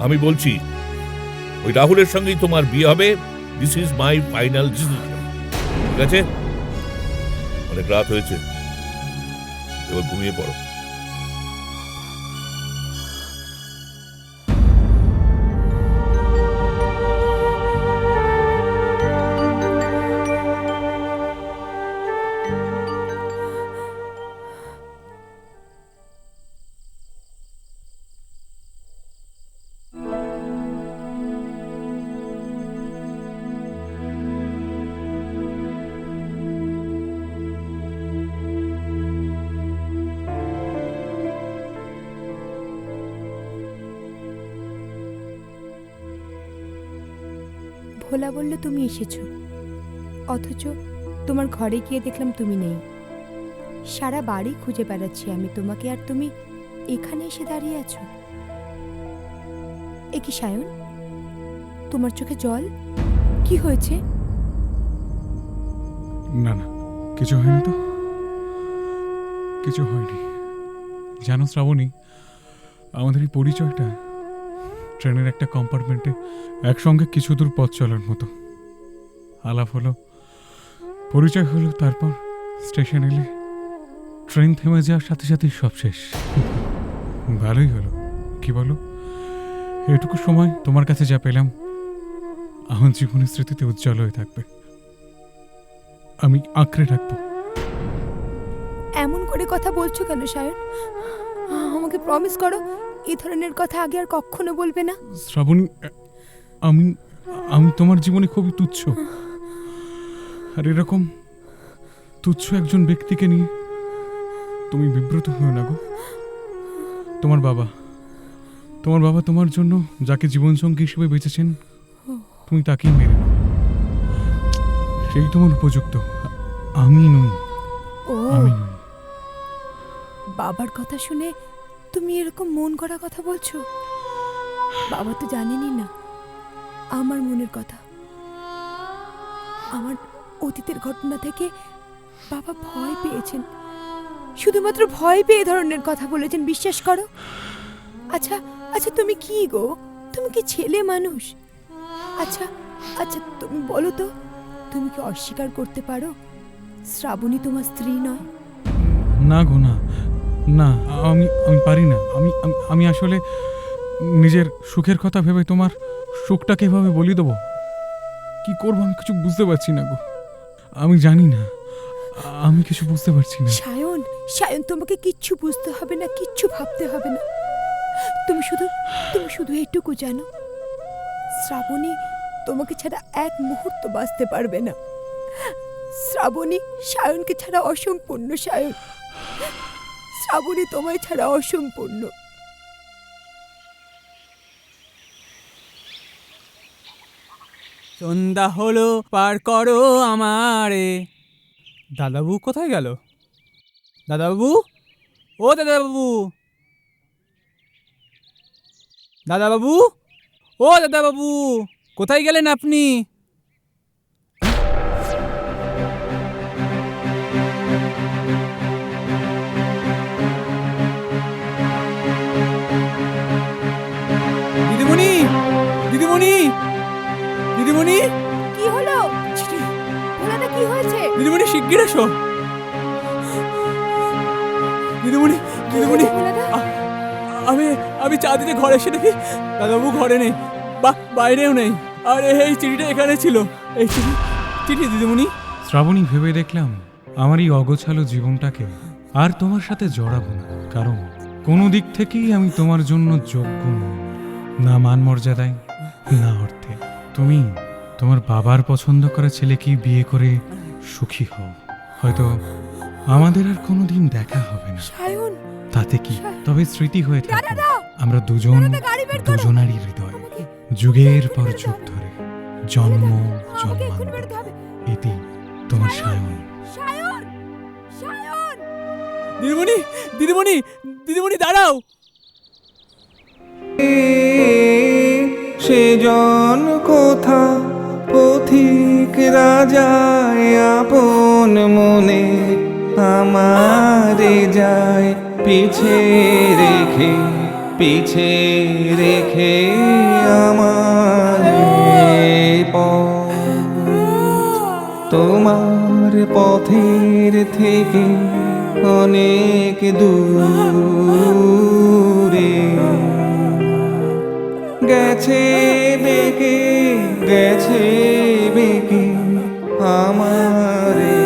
আমি বলছি, ওই রাহুলের সঙ্গেই তোমার বিয়ে হবে। This is my final decision. ঠিক আছে? অনেক রাত হয়েছে, এবার ঘুমিয়ে পড়ো। ভোলা বলল তুমি এসেছো, অথচ তোমার ঘরে গিয়ে দেখলাম তুমি নেই। সারা বাড়ি খুঁজে বেড়াচ্ছি আমি তোমাকে, আর তুমি এখানে এসে দাঁড়িয়ে আছো। এ কি সায়ন, তোমার চোখে জল? কি হয়েছে? না না, কিছু হয়নি তো, কিছু হয়নি। জানো শ্রাবণী, আমাদের এই পরিচয়টা ট্রেনের একটা কম্পার্টমেন্টে একসঙ্গে কিছু দূর পথ চলার মতো। আলাপ হলো, পরিচয় হলো, তারপর স্টেশন এলে ট্রেন থেমে যাওয়ার সাথে সাথেই সব শেষ। ভালোই হলো, কি বলো? এটুকু সময় তোমার কাছে যা পেলাম আমার জীবনের স্মৃতিতে উজ্জ্বল হয়ে থাকবে, আমি আঁকড়ে রাখবো। এমন করে কথা বলছো কেন সায়ন? আমাকে প্রমিস করো এই ধরনের কথা আগে আর কখনো বলবে না। শ্রাবণী, আমি আমি তোমার জীবনে খুবই তুচ্ছ, আর এরকম তুচ্ছ একজন ব্যক্তিকে নিয়ে তুমি বিব্রত হও না গো। তোমার বাবা তোমার জন্য যাকে জীবনসঙ্গী হিসেবে বেঁচেছেন, তুমি তাকেই মেনে নাও, সেই তোমার উপযুক্ত, আমি নই। আমি নই। বাবার কথা শুনে তুমি এরকম মন করা কথা বলছো? বাবা তো জানেনই না আমার মনের কথা। আমার অতীতের ঘটনা থেকে বাবা ভয় পেয়েছেন, শুধুমাত্র ভয় পেয়ে ধরনের কথা বলেছেন, বিশ্বাস করো। আচ্ছা আচ্ছা, তুমি কি গো, তুমি কি ছেলে মানুষ? আচ্ছা আচ্ছা, তুমি বলো তো, তুমি কি অস্বীকার করতে পারো শ্রাবণী তোমার স্ত্রী নয়? না গো, না না, আমি আমি পারি না। আমি আমি আসলে নিজের সুখের কথা ভেবে তোমার সুখটাকে এভাবে বলি দেবো? কি করবো আমি কিছু বুঝতে পারছি না গো, আমি জানি না, আমি কিছু বুঝতে পারছি না। সায়ন, সায়ন, তোমাকে কিচ্ছু বুঝতে হবে না, কিচ্ছু ভাবতে হবে না। তুমি শুধু এইটুকু জানো, শ্রাবণী তোমাকে ছাড়া এক মুহূর্ত বাঁচতে পারবে না। শ্রাবণী সায়নকে ছাড়া অসম্পূর্ণ। সায়ন, শ্রাবণী তোমায় ছাড়া অসম্পূর্ণ। সন্ধ্যা হলো, পার করো আমারে। দাদাবাবু কোথায় গেল? দাদাবাবু, ও দাদাবাবু, দাদাবাবু, ও দাদাবাবু, কোথায় গেলেন আপনি? দিদিমণি, দিদিমণি, দিদিমণি, কি হলো? ভোলাদা, কি হয়েছে? দিদিমণি, শিগগির এসো। দিদিমণি, দিদিমণি, আমি আমি চা দিতে ঘরে এসে দেখি দাদাবাবু ঘরে নেই, বা বাইরেও নেই, আর এই চিঠিটা এখানে ছিল। এই চিঠি দিদিমণি। শ্রাবণী, ভেবে দেখলাম আমার এই অগোছালো জীবনটাকে আর তোমার সাথে জড়াবো না, কারণ কোনো দিক থেকেই আমি তোমার জন্য যোগ্য নই, না মান মর্যাদায়, না অর্থে। তুমি তোমার বাবার পছন্দ করা ছেলেকেই বিয়ে করে সুখী হও। হয়তো আমাদের আর কোনোদিন দেখা হবে না, তাতে কি, তবে স্মৃতি হয়ে থাকবে আমরা দুজনারই হৃদয়, যুগের পর যুগ ধরে, জন্ম জন্মান্তর। এটি তোমার সায়ন। দিদিমণি, দিদিমণি, দিদিমণি, দাঁড়াও। সেজন কোথা পথিক রাজায় আপন মনে আমারে যায় পিছে রেখে আমারে তোমার পথের থেকে অনেক দূরে গেছে বেঁকে আমারে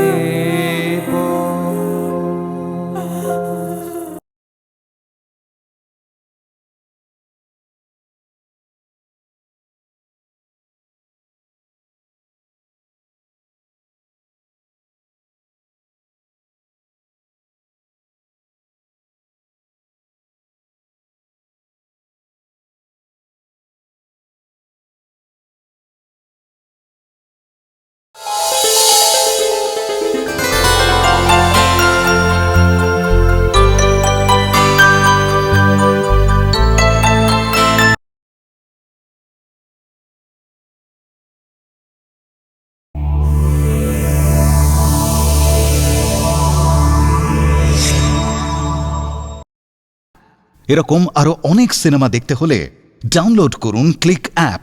এরকম আরও অনেক সিনেমা দেখতে হলে ডাউনলোড করুন ক্লিক অ্যাপ।